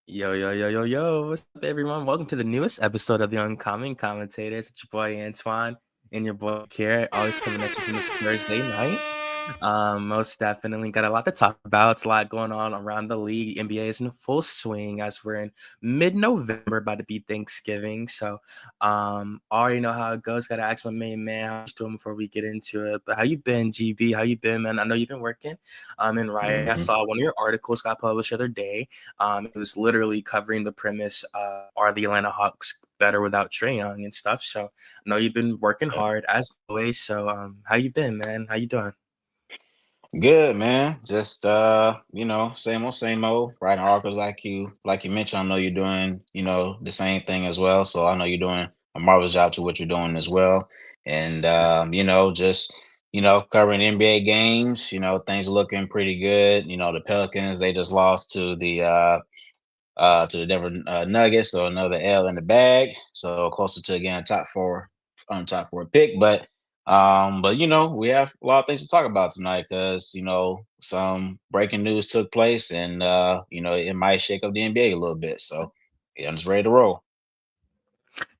Yo, yo, yo, yo, yo. What's up, everyone? Welcome to the newest episode of the Uncommon Commentators. It's your boy Antoine and your boy Carrot, always coming at you from this Thursday night. Most definitely got a lot to talk about. It's a lot going on around the league. NBA is in full swing as we're in mid-November, about to be Thanksgiving. So, already know how it goes. Got to ask my main man how he's doing before we get into it. But how you been, GB? How you been, man? I know you've been working. And right, I hmm saw one of your articles got published the other day. It was literally covering the premise: are the Atlanta Hawks better without Trae Young and stuff? So, I know you've been working hard as always. So, how you been, man? How you doing? Good man. Just same old. Writing articles like you mentioned. I know you're doing, the same thing as well. So I know you're doing a marvelous job to what you're doing as well. And just covering NBA games. Things are looking pretty good. The Pelicans they just lost to the Denver Nuggets, so another L in the bag. So closer to again top four pick. But we have a lot of things to talk about tonight because some breaking news took place, and it might shake up the NBA a little bit. So yeah, I'm just ready to roll.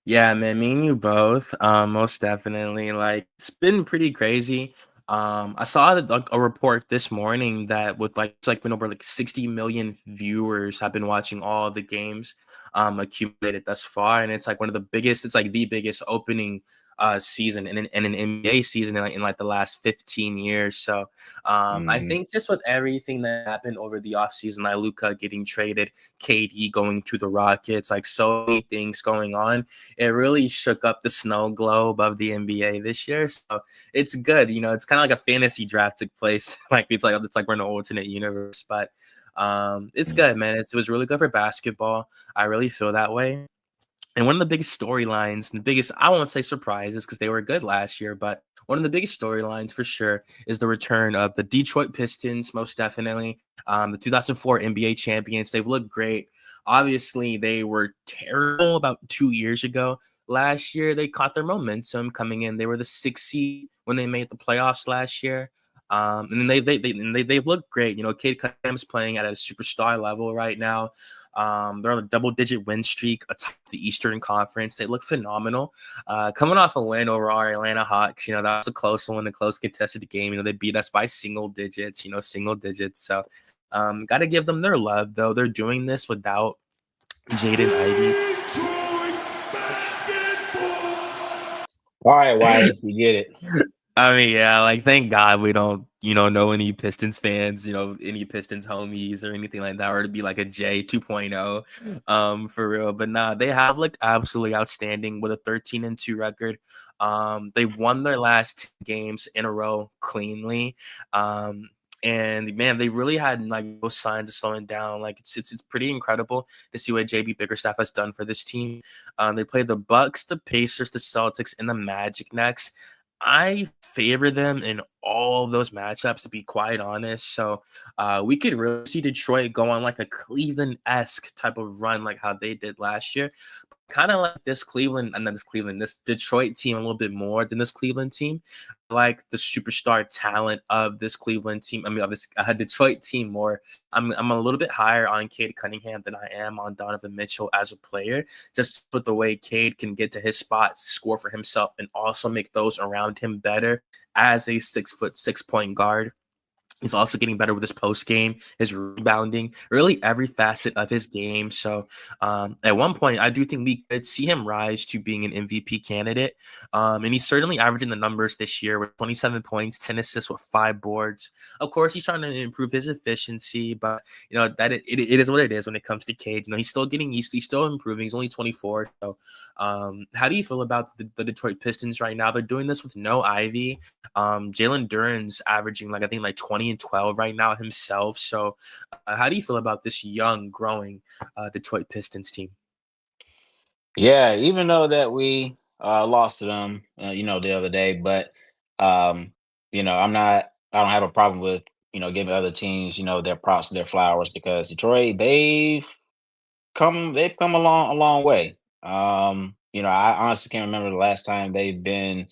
Yeah, man, me and you both. Most definitely. Like, it's been pretty crazy. I saw like a report this morning that with like it's like been over like 60 million viewers have been watching all the games accumulated thus far. And it's like one of the biggest, it's like the biggest opening season in an NBA season in like the last 15 years. So I hmm think just with everything that happened over the offseason, like Luca getting traded, KD going to the Rockets, like so many things going on, it really shook up the snow globe of the NBA this year. So it's good. It's kind of like a fantasy draft took place. Like it's like we're in an alternate universe, but it's good, man. It was really good for basketball. I really feel that way. And one of the biggest storylines, the biggest, I won't say surprises because they were good last year, but one of the biggest storylines for sure is the return of the Detroit Pistons, most definitely. The 2004 NBA champions. They've looked great. Obviously, they were terrible about 2 years ago. Last year, they caught their momentum coming in. They were the sixth seed when they made the playoffs last year. And then they've looked great. Cade Cunningham's playing at a superstar level right now. They're on a double-digit win streak atop the Eastern Conference. They look phenomenal. Coming off a win over our Atlanta Hawks, that was a close one, a close contested game. They beat us by single digits. Single digits. So, got to give them their love, though. They're doing this without Jaden Ivey. All right, Wiley, you get it. I mean, yeah, like thank God we don't, know any Pistons fans, any Pistons homies or anything like that, or to be like a J 2.0, for real. But nah, they have looked absolutely outstanding with a 13-2 record. They won their last 10 games in a row cleanly. And man, they really had like no signs of slowing down. Like it's pretty incredible to see what JB Bickerstaff has done for this team. They play the Bucks, the Pacers, the Celtics, and the Magic next. I favor them in all of those matchups, to be quite honest. So we could really see Detroit go on like a Cleveland-esque type of run, like how they did last year. Kind of like this Detroit team a little bit more than this Cleveland team. I like the superstar talent of this Cleveland team. I mean, of this Detroit team more. I'm a little bit higher on Cade Cunningham than I am on Donovan Mitchell as a player, just with the way Cade can get to his spots, score for himself, and also make those around him better as a 6'6" guard. He's also getting better with his post game, his rebounding, really every facet of his game. So at one point, I do think we could see him rise to being an MVP candidate. And he's certainly averaging the numbers this year with 27 points, 10 assists with 5 boards. Of course, he's trying to improve his efficiency, but that it is what it is when it comes to Cade. He's still getting used. He's still improving. He's only 24. So how do you feel about the Detroit Pistons right now? They're doing this with no Ivy. Jalen Duren's averaging like I think like 20 and 12 right now himself. So, how do you feel about this young, growing Detroit Pistons team? Yeah, even though that we lost to them, the other day, but um, I don't have a problem with giving other teams their props, their flowers because Detroit they've come a long way. I honestly can't remember the last time they've been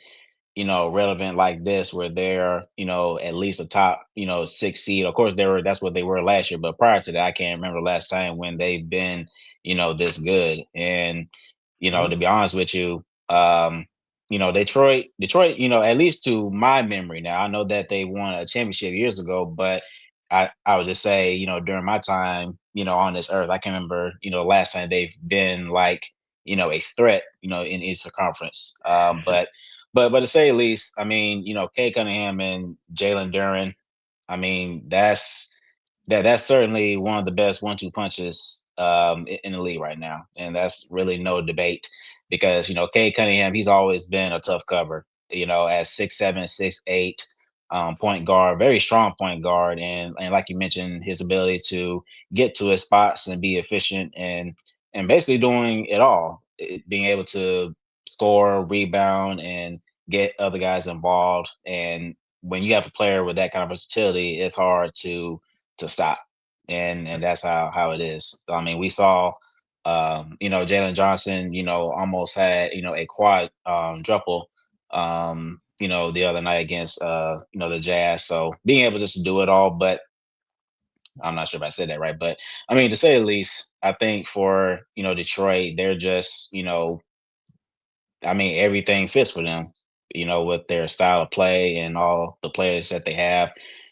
relevant like this, where they're, at least a top, 6 seed. Of course, that's what they were last year, but prior to that, I can't remember the last time when they've been, this good. And, to Mhm. be honest with you, Detroit, at least to my memory now, I know that they won a championship years ago, but I would just say, during my time, on this earth, I can remember, last time they've been like, a threat, in Eastern Conference. But to say the least, I mean, Kay Cunningham and Jalen Duren, I mean, that's certainly one of the best 1-2 punches in the league right now, and that's really no debate because Kay Cunningham, he's always been a tough cover. At 6'7", 6'8", point guard, very strong point guard, and like you mentioned, his ability to get to his spots and be efficient and basically doing it all, being able to score, rebound, and get other guys involved. And when you have a player with that kind of versatility, it's hard to stop. And that's how it is. I mean, we saw Jalen Johnson, almost had, a quad triple the other night against the Jazz. So being able just to do it all, but I'm not sure if I said that right. But I mean, to say the least, I think for Detroit, they're just I mean, everything fits for them, with their style of play and all the players that they have.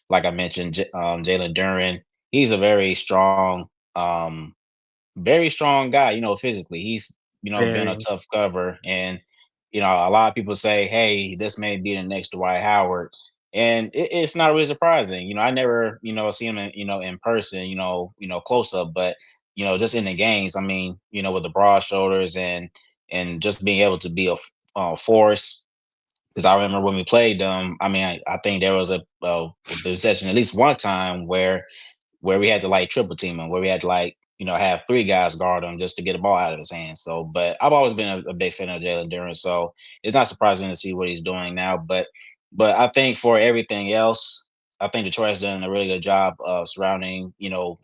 Like I mentioned, Jalen Duren, he's a um, very strong guy, physically. He's, been a Very. tough cover. And, a lot of people say, hey, this may be the next Dwight Howard. And it's not really surprising. I never, see him, in person, close up, but, just in the games, I mean, with the broad shoulders and just being able to be a force. Because I remember when we played them, I mean, I think there was a possession at least one time where we had to like triple team him, where we had to like have three guys guard him just to get the ball out of his hands. So, but I've always been a big fan of Jalen Duren, so it's not surprising to see what he's doing now. But I think for everything else, I think Detroit's done a really good job of surrounding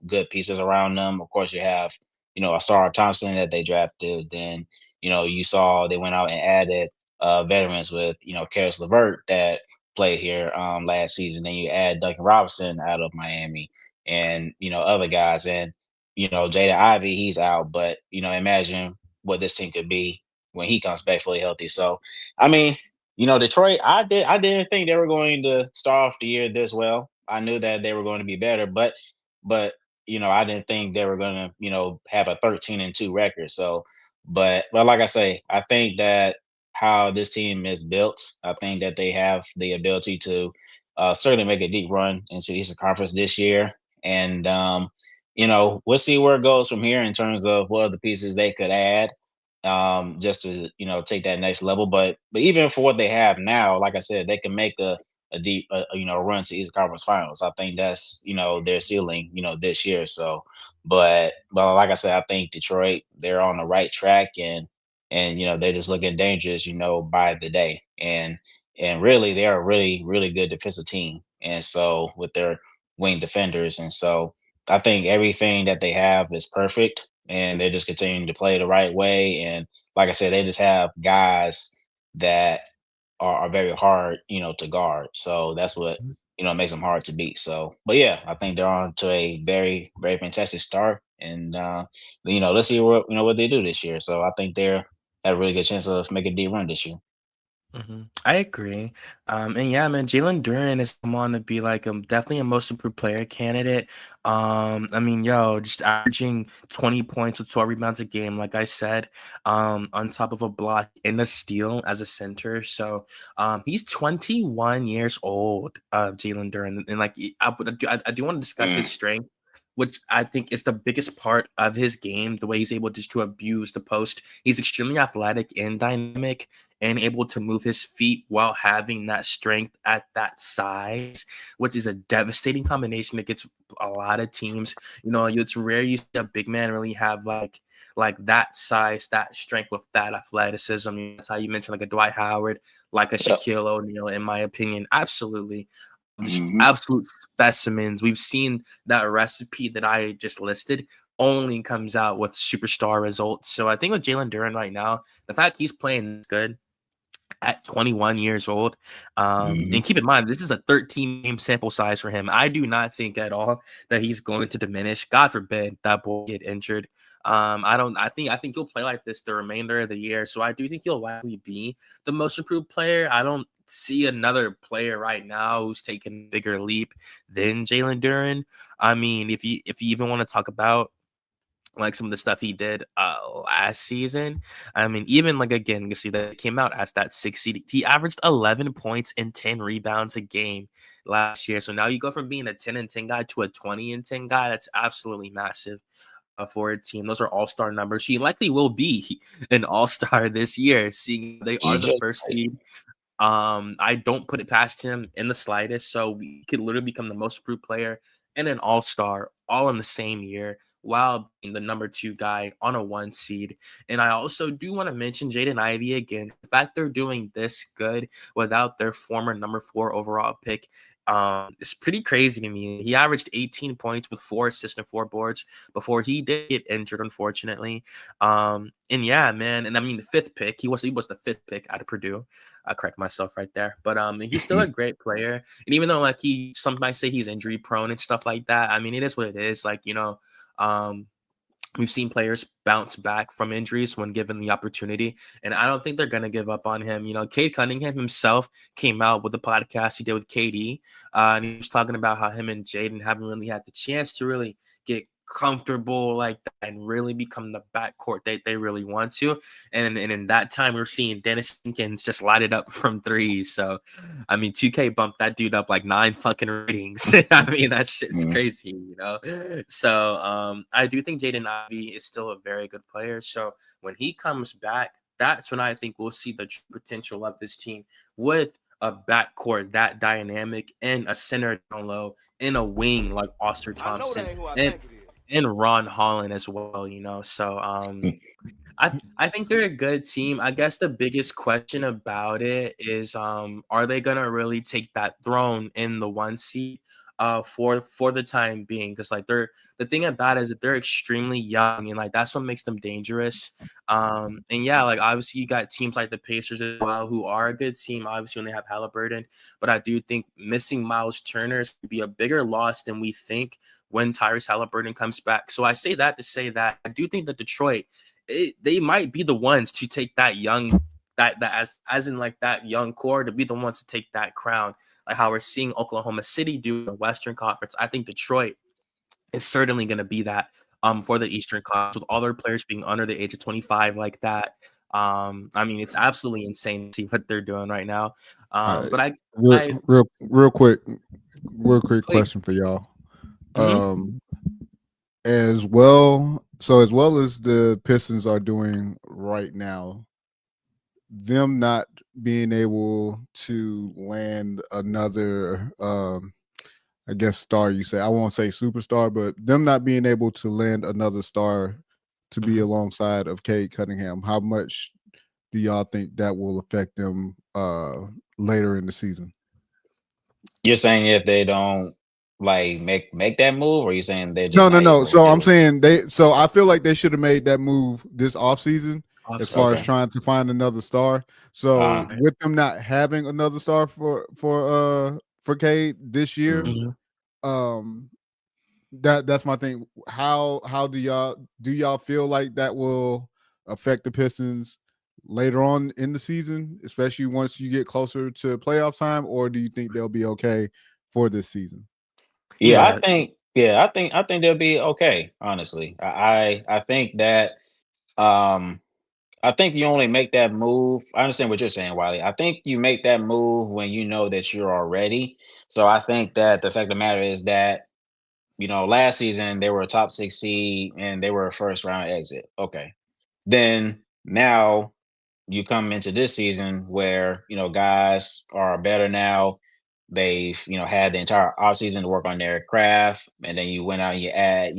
good pieces around them. Of course, you have a Star Thompson that they drafted. Then you saw they went out and added veterans with Karis LeVert that played here last season. Then you add Duncan Robinson out of Miami and other guys. And Jada Ivy, he's out, but imagine what this team could be when he comes back fully healthy. So I mean, Detroit, I didn't think they were going to start off the year this well. I knew that they were going to be better, but I didn't think they were going to have a 13-2 record. So but like I say, I think that how this team is built, I think that they have the ability to certainly make a deep run into the Eastern Conference this year. And we'll see where it goes from here in terms of what other pieces they could add, just to take that next level. But even for what they have now, like I said, they can make a deep run to Eastern Conference Finals. I think that's their ceiling this year. So, but like I said, I think Detroit, they're on the right track, and they're just looking dangerous by the day. And really, they're a really good defensive team. And so with their wing defenders, and so I think everything that they have is perfect, and they're just continuing to play the right way. And like I said, they just have guys that are very hard, to guard. So that's what makes them hard to beat. So, but yeah, I think they're on to a very fantastic start, and let's see what they do this year. So I think they're have a really good chance of making a deep run this year. I agree. And yeah, man, Jalen Duren has come on to be like definitely a most improved player candidate. I mean, yo, just averaging 20 points with 12 rebounds a game, like I said, on top of a block and a steal as a center. So he's 21 years old, Jalen Duren. And like I do want to discuss his Mm. strength, which I think is the biggest part of his game, the way he's able just to abuse the post. He's extremely athletic and dynamic and able to move his feet while having that strength at that size, which is a devastating combination against a lot of teams. It's rare you see a big man really have like that size, that strength with that athleticism. That's how you mentioned like a Dwight Howard, like a Yep. Shaquille O'Neal, in my opinion. Absolutely. Just Hmm. absolute specimens. We've seen that recipe that I just listed only comes out with superstar results. So I think with Jalen Duren right now, the fact he's playing this good at 21 years old. Mhm. And keep in mind, this is a 13 game sample size for him. I do not think at all that he's going to diminish. God forbid that boy get injured. I don't. I think he'll play like this the remainder of the year. So I do think he'll likely be the most improved player. I don't see another player right now who's taken a bigger leap than Jalen Duren. I mean, if you even want to talk about like some of the stuff he did last season. I mean, even like again, you see that he came out as that 6 seed. He averaged 11 points and 10 rebounds a game last year. So now you go from being a 10 and 10 guy to a 20 and 10 guy. That's absolutely massive for a team. Those are all-star numbers. He likely will be an all-star this year, seeing they are You the just first seed. I don't put it past him in the slightest. So we could literally become the most improved player and an all-star all in the same year while being the number 2 guy on a 1 seed. And I also do want to mention Jaden Ivey again. The fact they're doing this good without their former number 4 overall pick is pretty crazy to me. He averaged 18 points with 4 assists and 4 boards before he did get injured, unfortunately. And yeah, man. And I mean, the 5th pick, he was the 5th pick out of Purdue. I correct myself right there. But he's still a great player. And even though like some might say he's injury prone and stuff like that, I mean, it is what it is. Like, um, we've seen players bounce back from injuries when given the opportunity, and I don't think they're going to give up on him. Cade Cunningham himself came out with the podcast he did with KD, and he was talking about how him and Jaden haven't really had the chance to really get comfortable like that and really become the backcourt they really want to. And in that time, we're seeing Dennis Jenkins just light it up from threes. So, I mean, 2K bumped that dude up like 9 fucking ratings. I mean, that shit's Mhm. crazy. So I do think Jaden Ivey is still a very good player. So when he comes back, that's when I think we'll see the true potential of this team with a backcourt that dynamic and a center down low in a wing like Oster Thompson and Ron Holland as well. So I think they're a good team. I guess the biggest question about it is are they gonna really take that throne in the 1 seat for the time being? Because like the thing about it is that they're extremely young and like that's what makes them dangerous. And yeah, like obviously you got teams like the Pacers as well who are a good team. Obviously when they have Halliburton, but I do think missing Miles Turner is be a bigger loss than we think when Tyrese Halliburton comes back. So I say that to say that I do think that Detroit they might be the ones to take that young that as in like that young core to be the ones to take that crown, like how we're seeing Oklahoma City do in the Western Conference. I think Detroit is certainly going to be that for the Eastern Conference with all their players being under the age of 25 like that. I mean, it's absolutely insane to see what they're doing right now. All right. But Real, I real quick please. question for y'all. Mhm. As well, so as well as the Pistons are doing right now, them not being able to land another, I guess star. You say I won't say superstar, but them not being able to land another star to be Mhm. alongside of Cade Cunningham. How much do y'all think that will affect them later in the season? You're saying if they don't like make that move, or you saying they're just No, no, not no. able to So I'm do it? saying they. So I feel like they should have made that move this offseason as far as Okay. Offseason. trying to find another star. So Uh, Right. with them not having another star for Cade this year, mhm. Mhm. um, that's my thing. How do y'all feel like that will affect the Pistons later on in the season, especially once you get closer to playoff time, or do you think they'll be okay for this season? You Yeah, go I ahead. think. Yeah, I think they'll be okay. Honestly, I think that. Um, I think you only make that move. I understand what you're saying, Wiley. I think you make that move when you know that you're already. So I think that the fact of the matter is that last season they were a top 6 seed and they were a first round exit. Okay, then now you come into this season where guys are better now. They've had the entire offseason to work on their craft, and then you went out and you add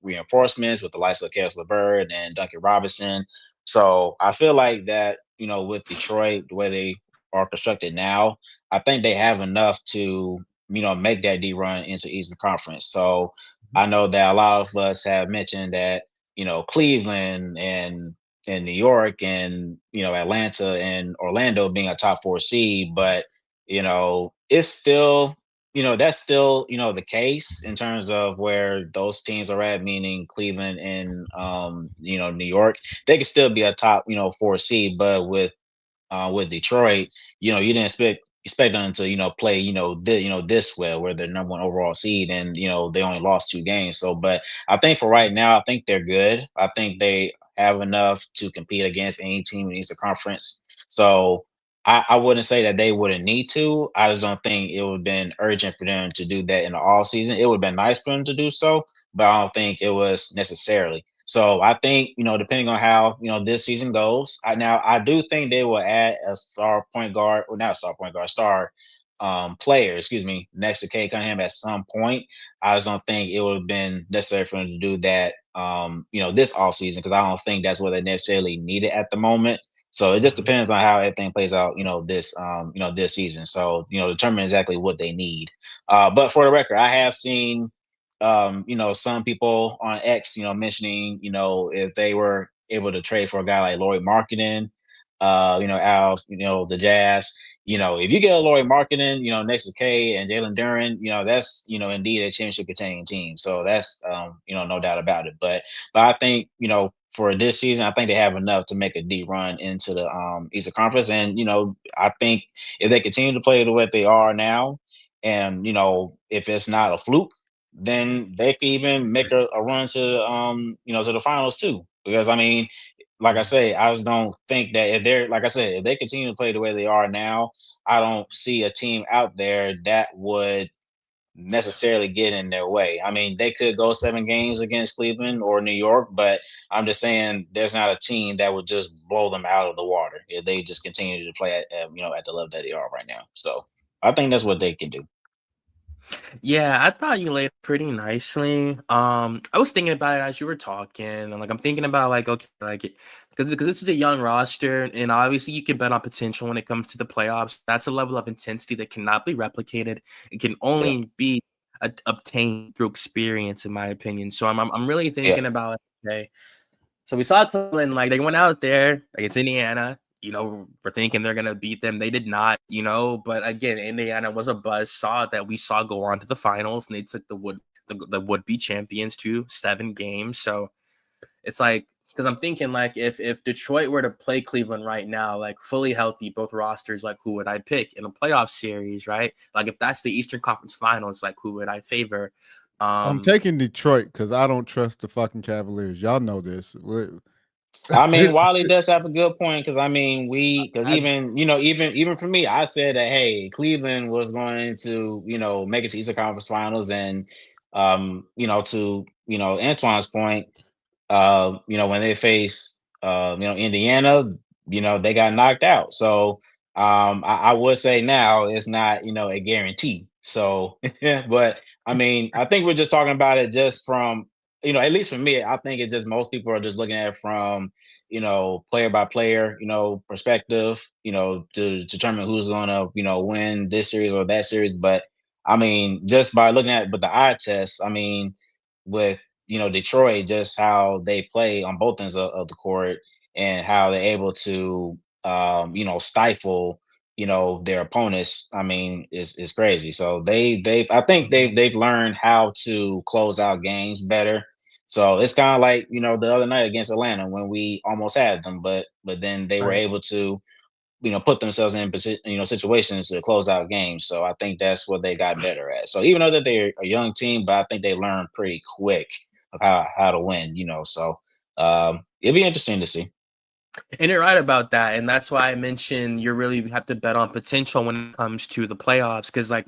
reinforcements with the likes of Karis LeVert and Duncan Robinson. So I feel like that with Detroit, the way they are constructed now, I think they have enough to make that D run into Eastern Conference. So I know that a lot of us have mentioned that Cleveland and New York and Atlanta and Orlando being a top 4 seed, but it's still that's still the case in terms of where those teams are at, meaning Cleveland and New York. They could still be a top 4 seed, but with Detroit, you didn't expect them to play this well, where they're number 1 overall seed, and they only lost 2 games. So, but I think for right now, I think they're good. I think they have enough to compete against any team in the Eastern Conference. So I wouldn't say that they wouldn't need to. I just don't think it would have been urgent for them to do that in the all season. It would have been nice for them to do so, but I don't think it was necessarily. So I think, depending on how, this season goes, I do think they will add a star point guard, or not a star point guard, star player, excuse me, next to Kate Cunningham at some point. I just don't think it would have been necessary for them to do that, this off season, because I don't think that's what they necessarily needed at the moment. So it just depends on how everything plays out, this season. So, determine exactly what they need. But for the record, I have seen some people on X, mentioning, if they were able to trade for a guy like Laurie Marketing, Al, the Jazz, if you get a Laurie Marketing, next to K and Jalen Duren, that's, indeed a championship containing team. So that's, no doubt about it. But I think, for this season, I think they have enough to make a deep run into the Eastern Conference. And, I think if they continue to play the way they are now, and, if it's not a fluke, then they could even make a run to to the finals too. Because I mean, like I say, I just don't think that if they're like I said, if they continue to play the way they are now, I don't see a team out there that would necessarily get in their way. I mean, they could go 7 games against Cleveland or New York, but I'm just saying there's not a team that would just blow them out of the water if they just continue to play at the level that they are right now. So I think that's what they can do. Yeah, I thought you laid it pretty nicely. I was thinking about it as you were talking, and like I'm thinking about like okay, like because this is a young roster, and obviously you can bet on potential when it comes to the playoffs. That's a level of intensity that cannot be replicated. It can Yeah. only be obtained through experience, in my opinion. So I'm really Yeah. thinking about okay. So we saw Cleveland, like they went out there against Indiana. We're thinking they're gonna beat them. They did not, But again, Indiana was a buzz. Saw that we saw go on to the finals, and they took the would be champions to 7 games. So it's like because I'm thinking like if Detroit were to play Cleveland right now, like fully healthy, both rosters, like who would I pick in a playoff series, right? Like if that's the Eastern Conference Finals, like who would I favor? I'm taking Detroit because I don't trust the fucking Cavaliers. Y'all know this. I mean, Wally does have a good point, because I mean, because I, even for me, I said that hey, Cleveland was going to make it to Eastern Conference Finals, and to Antoine's point, when they face Indiana, they got knocked out. So I would say now it's not a guarantee. So but I mean, I think we're just talking about it just from at least for me, I think it's just most people are just looking at it from player by player perspective, to determine who's gonna win this series or that series. But I mean, just by looking at with the eye test, I mean, with Detroit, just how they play on both ends of the court, and how they're able to stifle their opponents. I mean, is crazy. So I think they've learned how to close out games better. So it's kind of like the other night against Atlanta, when we almost had them, but then they were right. able to put themselves in situations to close out games. So I think that's what they got better at. So even though that they're a young team, but I think they learned pretty quick of how to win. So it'd be interesting to see. And you're right about that. And that's why I mentioned you really have to bet on potential when it comes to the playoffs. Because, like,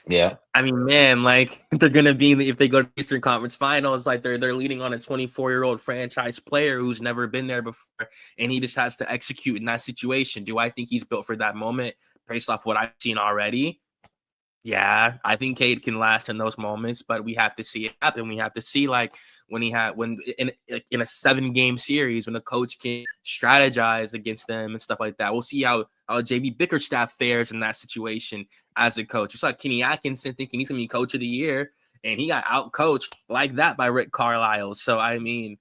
Yeah. I mean, man, like, they're going to be, if they go to Eastern Conference Finals, like, they're leading on a 24-year-old franchise player who's never been there before. And he just has to execute in that situation. Do I think he's built for that moment based off what I've seen already? Yeah, I think Cade can last in those moments, but we have to see it happen. We have to see like when in a 7-game series, when the coach can strategize against them and stuff like that. We'll see how JB Bickerstaff fares in that situation as a coach. Just like Kenny Atkinson thinking he's gonna be coach of the year, and he got out coached like that by Rick Carlisle. So I mean,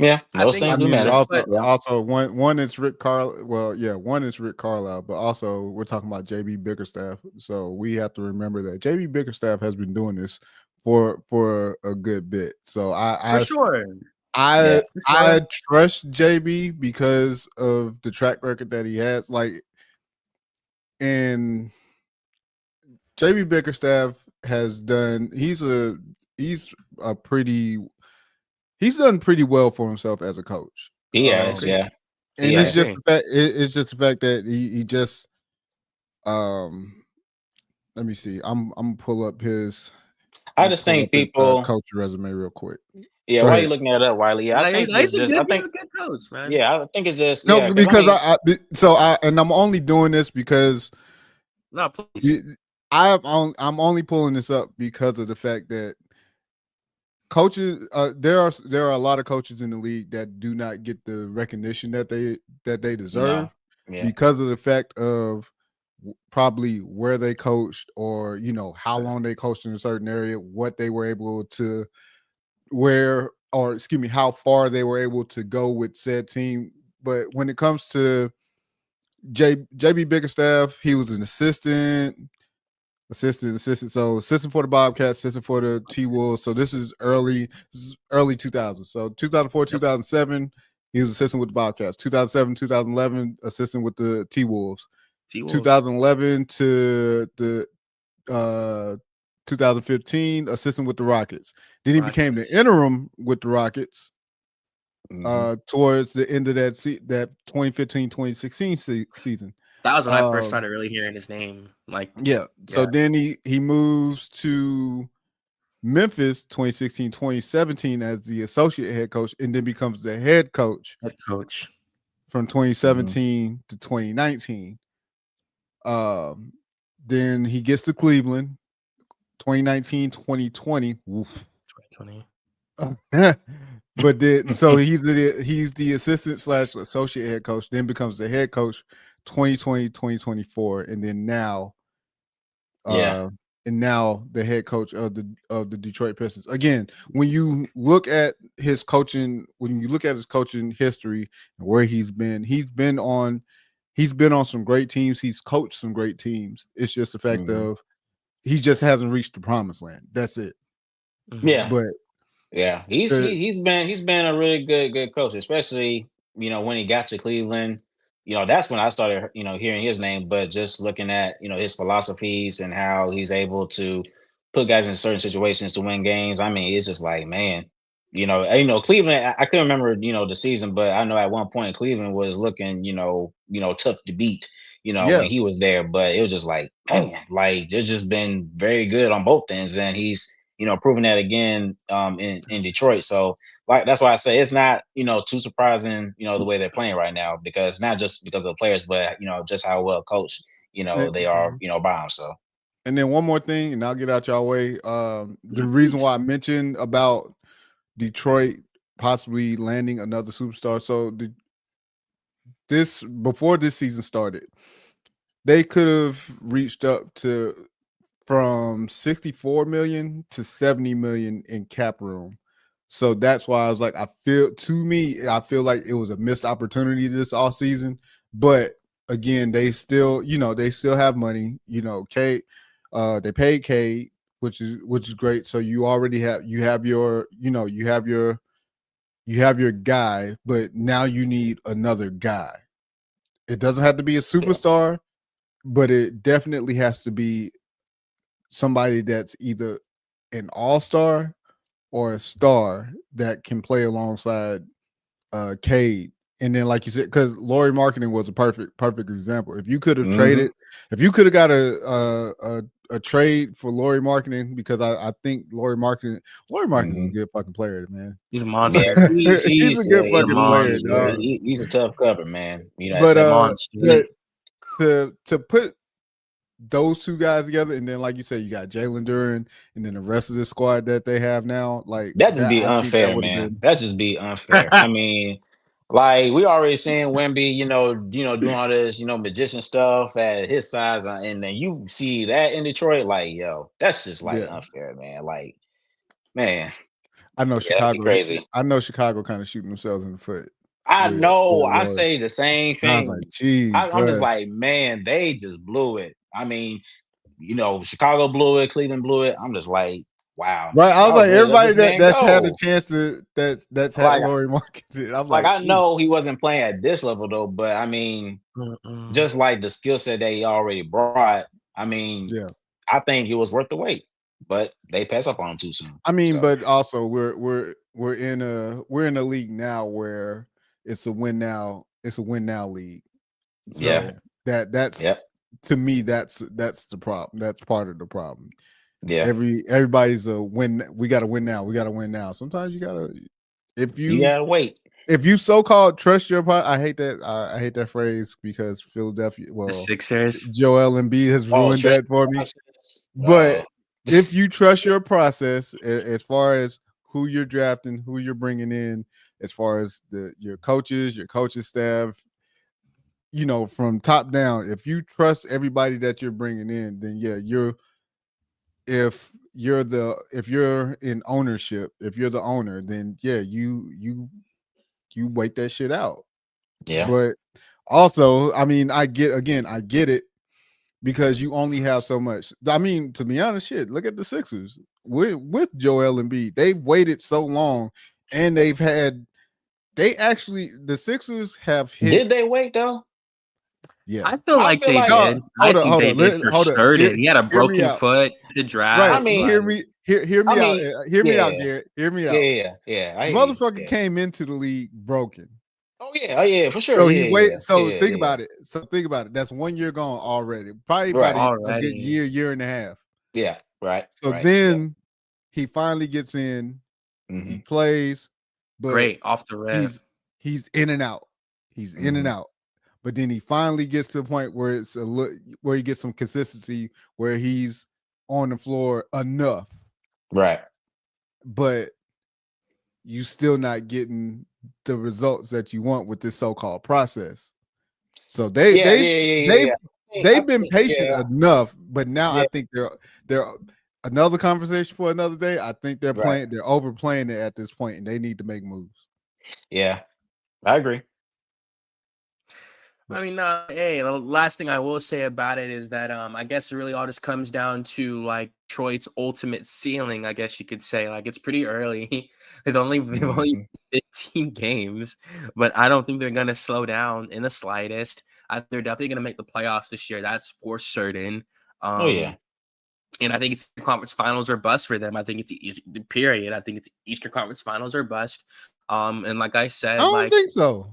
Yeah, I those think, I things do mean, matter. also but Yeah. also one is Rick Carl. Well, yeah, one is Rick Carlisle, but also we're talking about JB Bickerstaff. So we have to remember that JB Bickerstaff has been doing this for a good bit. So for sure, Yeah. for I sure. trust JB because of the track record that he has. Like, and JB Bickerstaff has done. He's a pretty. He's done pretty well for himself as a coach. He I has. agree. Um, Yeah. He and I it's has. just agree. the fact. It's just the fact that he just um. Let me see. I'm pull up his. I'm I gonna just pull up think his people. coach resume real quick. Yeah. Go Why are you ahead. looking that up, Wiley? Yeah. I Like, think it's he's a just. good I he's think. a good coach, man. Yeah. I think it's just. No, Yeah. Because I because mean. I'm only doing this because No, please. I'm only pulling this up because of the fact that coaches there are a lot of coaches in the league that do not get the recognition that they deserve No. Yeah. because of the fact of probably where they coached or how long they coached in a certain area, what they were able to where or excuse me how far they were able to go with said team. But when it comes to JB Bickerstaff, he was an assistant. So assistant for the Bobcats, assistant for the T Wolves. So this is early 2000. So 2004, Yep. 2007, he was assistant with the Bobcats. 2007, 2011, assistant with the T Wolves. T Wolves. 2011 to the 2015, assistant with the Rockets. Then he became the Rockets. interim with the Rockets Hmm. towards the end of that 2015-2016 season. That was when I first Um, started really hearing his name. Like, yeah. yeah, So then he moves to Memphis 2016-2017 as the associate head coach and then becomes the head coach head coach. from Hmm. 2017 to 2019. Um, then he gets to Cleveland 2019-2020. 2020. But then so he's the assistant slash associate head coach, then becomes the head coach 2020-2024, and then now Yeah. uh now the head coach of the Detroit Pistons. Again, when you look at his coaching history and where he's been on some great teams, he's coached some great teams. It's just the fact Hmm. of he just hasn't reached the promised land. That's it. Mm-hmm. Yeah. But Yeah, the he's been a really good coach, especially when he got to Cleveland. That's when I started hearing his name. But just looking at his philosophies and how he's able to put guys in certain situations to win games. I mean, it's just like man, Cleveland. I couldn't remember the season, but I know at one point Cleveland was looking tough to beat. When yeah, he was there, but it was just like man, like they've just been very good on both ends, and he's proving that again in Detroit. So like that's why I say it's not, too surprising, the way they're playing right now, because not just because of the players, but just how well coached, and, they are, Mm-hmm. by them. So and then one more thing, and I'll get out y'all way. The Yeah, reason please. why I mentioned about Detroit possibly landing another superstar. So this before this season started, they could have reached up to from 64 million to 70 million in cap room. So that's why I was like, I feel like it was a missed opportunity this off season. But again, they still have money. Kate, they paid Kate, which is great. So you have your, you have your guy, but now you need another guy. It doesn't have to be a yeah, superstar, but it definitely has to be somebody that's either an all-star or a star that can play alongside Cade. And then, like you said, because Laurie Marketing was a perfect example. hmm If you could have got a trade for Laurie Marketing, because I think Laurie Marketing is a hmm good fucking player, man. He's a yeah, monster. He's a good He's a fucking player, monster. dog. he's a tough cover, man. At But He's a 7 foot. monster. but to put those two guys together, and then like you said, you got Jalen Duren, and then the rest of the squad that they have now, like That just that. be I think that unfair, would have man. been That just be unfair. I mean, like we already seen Wemby, doing all this, magician stuff at his size, and then you see that in Detroit, like, yo, that's just like yeah. unfair, man. Like, man, I know Yeah, that'd be Chicago. crazy. I know Chicago kind of shooting themselves in the foot I know. with I Lloyd. say the same And I was like, thing. I'm just Jesus. like, man, they just blew it. I mean, Chicago blew it, Cleveland blew it. I'm just like, wow, Right. I was y'all was like, ready to let everybody this man that's had a go. chance to that's had Like, Laurie Market. I'm like like, I know he wasn't playing at this level though, but I mean, Mm-mm. just like the skill set that he already brought, I mean, yeah. I think it was worth the wait. But they pass up on him too soon. I mean, So but also we're in a league now where it's a win now league. yeah, So yep, that's to me that's the problem. That's part of the problem. yeah. Everybody's a win. We got to win now. We got to win now. Sometimes you gotta if You you gotta wait. if you so called trust your I hate that I hate that phrase because Philadelphia. The Well, Sixers. Joel Embiid has Oh, ruined trust that for me. process. But if you trust your process as far as who you're drafting, who you're bringing in, as far as your coaches staff, from top down, if you trust everybody that you're bringing in, then yeah, if you're in ownership, if you're the owner, then yeah, you wait that shit out. yeah, But also, I mean, I get it because you only have so much. I mean, to be honest, shit, look at the Sixers with Joel Embiid. They've waited so long, and the Sixers have hit. did they wait though? Yeah. I feel I like feel they like No, did. I hold up, think hold they up, did for hold up. Hear, certain. He had a hear me broken out. foot in the Right. I draft. mean, Hear Like, me. Hear I me out. mean, Hear me out, yeah, Garrett. Hear me yeah, out. yeah, yeah. I The hear you. motherfucker Yeah. came into the league broken. Oh yeah, for sure. So he Yeah, wait. yeah, So yeah, think yeah. about it. That's 1 year gone already. Probably about Right. a good already year and a half. Yeah. Right. So Right. Yep. then he finally gets in. He Mm-hmm. plays, but great off the rip. he's in and out. He's in and Mm-hmm. out. But then he finally gets to the point where where he gets some consistency, where he's on the floor enough, Right. but you still not getting the results that you want with this so-called process. So Yeah. Yeah. Yeah. Yeah. they've Yeah. I they've been think. patient Yeah. enough, but now I Yeah. think they're another conversation for another day. I think Right. they're overplaying it at this point, and they need to make moves. Yeah. I agree. But I mean, hey, the last thing I will say about it is that I guess it really all just comes down to like Detroit's ultimate ceiling. I guess you could say like it's pretty early. They've only Mm-hmm. 15 games, but I don't think they're gonna slow down in the slightest. They're definitely gonna make the playoffs this year. That's for certain. Oh yeah. Um, and I think it's conference finals or bust for them. I think it's the period. I think it's Eastern Conference Finals or bust. And like I I said, don't like think so.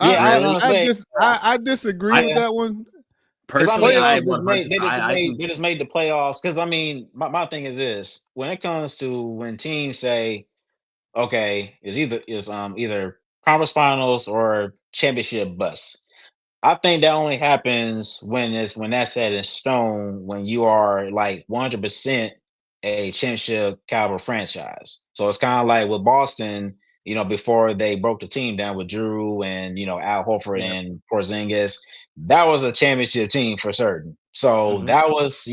Yeah. I was really, gonna say. I disagree I with Yeah. that one. Because I personally, mean, I Playoffs. they just made 100. I think they just made the playoffs. Because I mean, my thing is this: when it comes to when teams say, okay, either conference finals or championship bust. I think that only happens when that's set in stone, when you are like 100% a championship caliber franchise. So it's kind of like with Boston, before they broke the team down with Drew and Al Horford Right. and Porzingis, that was a championship team for certain. So mhm. that was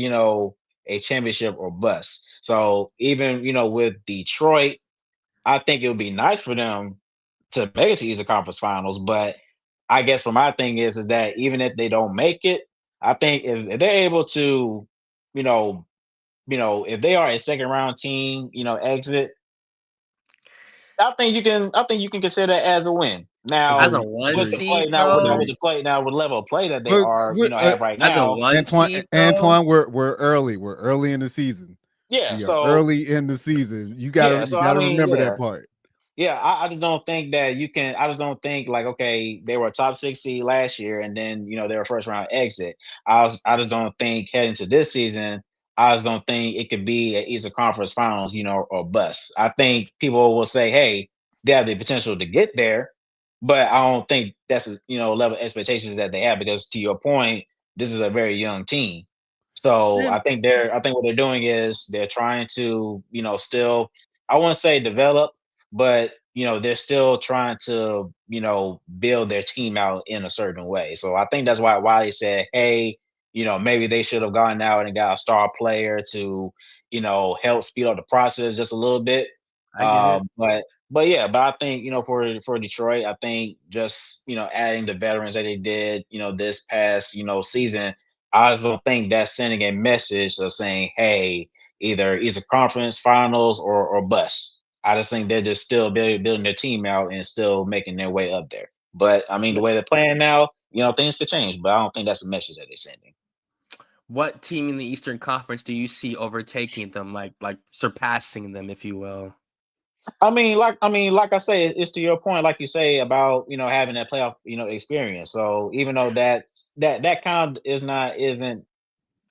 a championship or bust. So even with Detroit, I think it would be nice for them to make it to Eastern Conference Finals. But I guess for my thing is that even if they don't make it, I think if they're able to, you know, if they are a second round team, exit, I think you can consider it as a win. As a Now Agreed. one with Agreed. the play seed, now with though, with the play now with level of play that they But are, with, have right as a now. one seed, though, Antoine, we're early. We're early in the season. Yeah, We are so early in the season. yeah, You so I gotta mean, remember yeah. that part. Yeah, I just don't think that you can. I just don't think like, okay, they were a top 6 seed last year, and then they were first round exit. I just don't think heading to this season. I just don't think it could be at Eastern Conference Finals, or bust. I think people will say, hey, they have the potential to get there, but I don't think that's level of expectations that they have, because to your point, this is a very young team. So And I think what they're doing is they're trying to, still, I wouldn't say develop, but they're still trying to build their team out in a certain way. So I think that's why Wiley said, hey, maybe they should have gone out and got a star player to help speed up the process just a little bit. I get it. But yeah, but I think for Detroit, I think just adding the veterans that they did this past season, I just don't think that's sending a message of saying, hey, either it's a conference finals or bust. I just think they're just still building their team out and still making their way up there. But I mean, the way they're playing now, things could change. But I don't think that's the message that they're sending. What team in the Eastern Conference do you see overtaking them, like surpassing them, if you will? Like I say, it's to your point, like you say about having that playoff experience. So even though that kind of isn't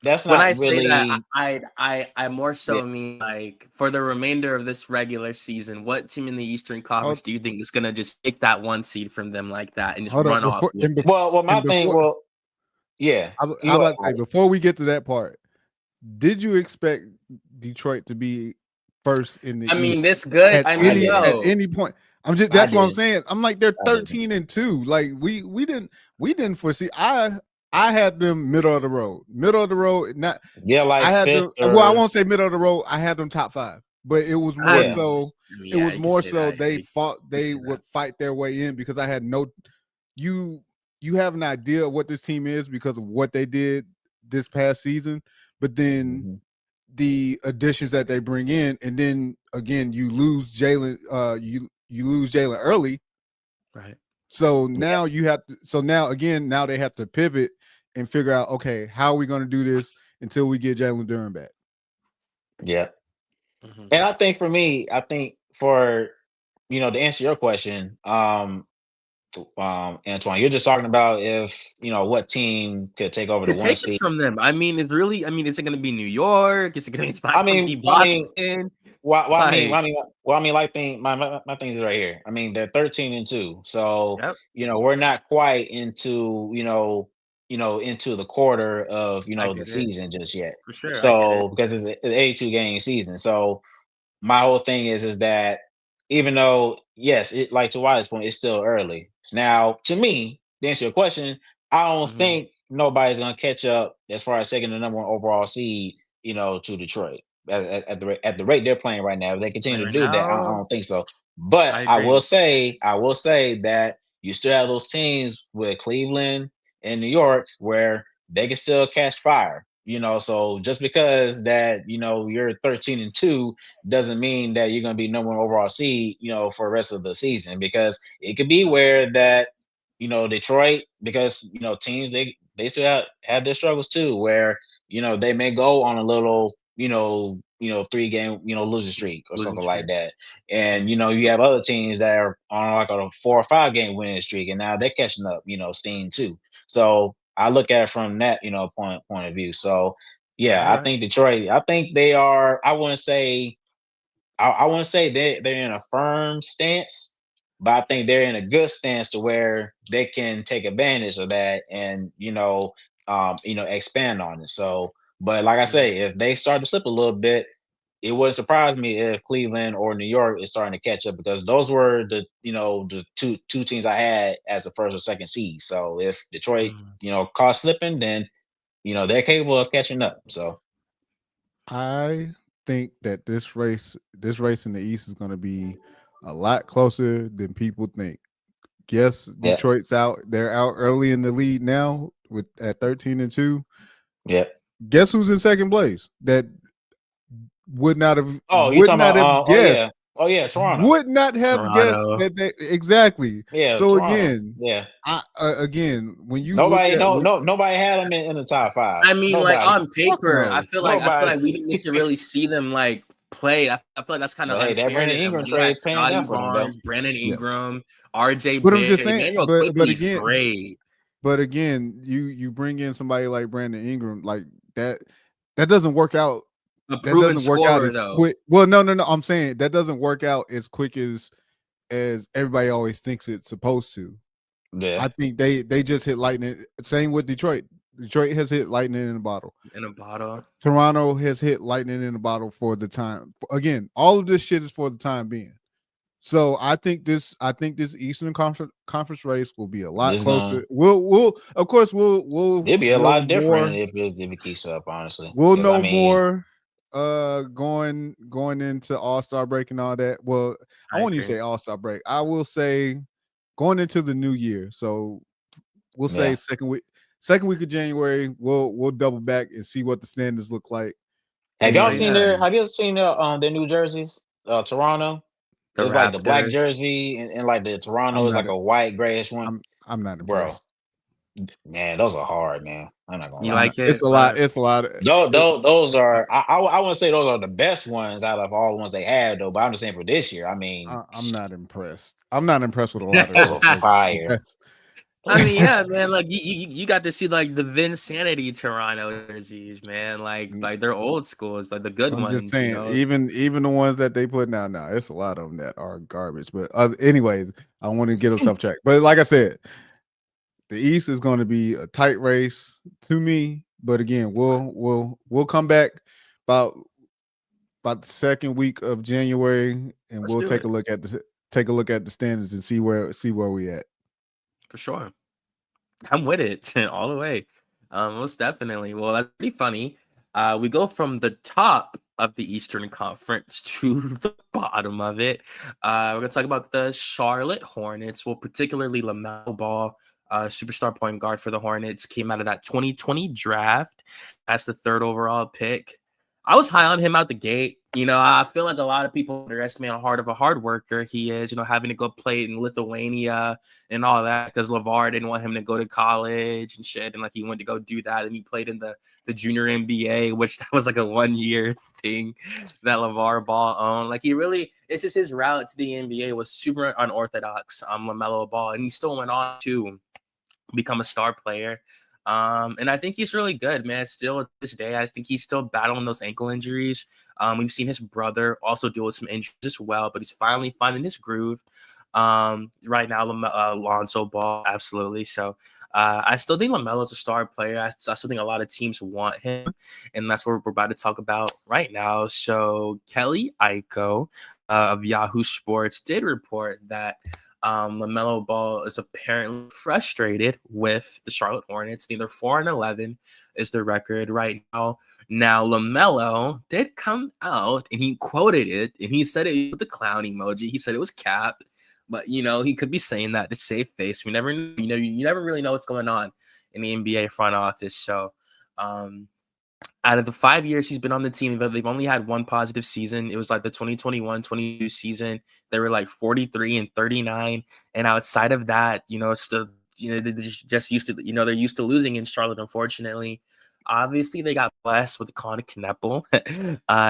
that's When I not say that, really. I more Yeah. so mean like for the remainder of this regular season, what team in the Eastern Conference do you think is gonna just take that one seed from them like that and just Hold up run off before with it? Well, my and thing. before Well, yeah. I You about to say before we get to that part, did you expect Detroit to be first in the I mean, East this good. at I I mean, any didn't. at yo, any point? I'm just I that's what I'm didn't. saying. I'm like they're I didn't. 13-2. Like we didn't foresee. I had them middle of the road. Middle of the road. Not Yeah, I like had fifth them well, I or won't say middle of the road. I had them top 5. But it was more yeah. so yeah, you can say that. they You fought can they say that. would fight their way in because I had no you have an idea of what this team is because of what they did this past season, but then Mhm. the additions that they bring in, and then again you lose Jalen, you lose Jalen early. Right. So Yeah. now now they have to pivot and figure out, okay, how are we going to do this until we get Jalen Duren back? Yeah. Mhm. And I think for me, I think for to answer your question, Antoine, you're just talking about if what team could take over the Could one take it seed. from them. I mean, it's really. I mean, is it going to be New York? Is it going? It's I not going to mean, be I mean, Boston. I Like, mean, like thing, my things is right here. I mean, they're 13-2, so yep, we're not quite into into the quarter of I the get it season just yet. for sure. I get it. So because it's an 82 game season, so my whole thing is that even though yes, it like to Wyatt's point, it's still early. Now, to me, to answer your question, I don't Mhm. think nobody's gonna catch up as far as taking the number one overall seed, to Detroit at the rate they're playing right now. If they Like continue to right do that, I now, don't think so. But I agree. I will say that you still have those teams with Cleveland and New York where they can still catch fire. So just because that you're 13-2 doesn't mean that you're going to be number one overall seed, for the rest of the season because it could be where that, Detroit, because teams they still have their struggles too, where they may go on a little, 3 game, losing streak or Losing something like streak. that, and Mhm. you have other teams that are on like a 4 or 5 game winning streak, and now they're catching up, steam too. So I look at it from that, point of view. So All yeah, I right. think Detroit. I think they are. I wouldn't say. I wouldn't say they're in a firm stance, but I think they're in a good stance to where they can take advantage of that and expand on it. So, but like I Mhm. say, if they start to slip a little bit, it wouldn't surprise me if Cleveland or New York is starting to catch up because those were the the two teams I had as a first or second seed. So if Detroit Mhm. caught slipping, then they're capable of catching up. So I think that this race in the East is going to be a lot closer than people think. Yes, yeah, Detroit's out. They're out early in the lead now with at 13-2. yeah. Guess who's in second place? That Oh, you talking about? Oh guessed. yeah, oh yeah, Toronto. Would not have guessed Toronto. that they exactly. Yeah, So Toronto. again, Yeah. I again when you look at Nobody had them in the top five. I mean, like Nobody. on fuck paper, no. I feel Nobody. like we didn't get to really see them like play. I feel like that's kind But of hey, that unfair Brandon to them. Ingram Like you had trade paying Scotty out for them though. Barnes, Brandon Yeah. Ingram, RJ But I'm just Barrett, saying, Emmanuel but Quickly's again, great. but again, you bring in somebody like Brandon Ingram, like that that doesn't work out. A That proven doesn't work out scorer as though. quick. Well, no. I'm saying that doesn't work out as quick as everybody always thinks it's supposed to. Yeah. I think they just hit lightning. Same with Detroit. Detroit has hit lightning in a bottle. In a bottle. Toronto has hit lightning in a bottle for the time. Again, all of this shit is for the time being. So I think this Eastern Conference race will be a lot This gonna closer. We'll of course we'll it'd be a know lot different more. if it keeps up, honestly. We'll Because I know mean, more going into All-Star break and all that. Well, I I won't even agree. say All-Star break. I will say going into the new year. So we'll say Yeah. second week of January. We'll double back and see what the standards look like. Have y'all So And seen yeah, their? Have you seen their New jerseys? Toronto. the It's like the black Raptors. jersey, and like the Toronto I'm is not like a white grayish one, I'm not bro. impressed. Man, those are hard, man. I'm not gonna You lie. I'm not. like it? It's a lot of Those I, are I wouldn't say those are the best ones out of all the ones they had though, but I'm just saying for this year. I mean, I'm not impressed. I'm not impressed with a lot of those those are jerseys. But fire. I mean, yeah, man. Like you got to see like the Vinsanity Toronto jerseys, man. Mm, Like they're old schools, like the good I'm just ones, you saying, know. even the ones that they put now, it's a lot of them that are garbage. But anyways, I want to get us off track. But like I said, the East is going to be a tight race to me. But again, we'll come back about the second week of January, and Let's we'll do it take a look at the standards and see where we at. for sure. I'm with it all the way. Most definitely. Well, that's pretty funny. We go from the top of the Eastern Conference to the bottom of it. We're gonna talk about the Charlotte Hornets. Well, particularly Lamelo Ball, superstar point guard for the Hornets, came out of that 2020 draft. That's the third overall pick. I was high on him out the gate. You know, I feel like a lot of people underestimate how hard of a hard worker he is. You know, having to go play in Lithuania and all that because LeVar didn't want him to go to college and shit. And like he went to go do that. And he played in the junior NBA, which that was like a 1 year thing that LeVar Ball owned. Like he really, it's just his route to the NBA was super unorthodox. LaMelo Ball. And he still went on to become a star player. And I think he's really good, man. Still to this day, I think he's still battling those ankle injuries. We've seen his brother also deal with some injuries as well, but he's finally finding his groove. Right now, Lonzo Ball, absolutely. So I still think LaMelo's a star player. I still think a lot of teams want him, and that's what we're about to talk about right now. So Kelly Iko of Yahoo Sports did report that LaMelo Ball is apparently frustrated with the Charlotte Hornets. Neither 4-11 is the record right now. Now, LaMelo did come out and he quoted it and he said it with the clown emoji. He said it was cap, but you know, he could be saying that to save face. We never, you never really know what's going on in the NBA front office. So, out of the 5 years he's been on the team, they've only had one positive season. It was like the 2021-22 season. They were like 43 and 39. And outside of that, you know, it's still, you know, they're just used to, you know, they're used to losing in Charlotte, unfortunately. Obviously, they got blessed with Colin Kneppel.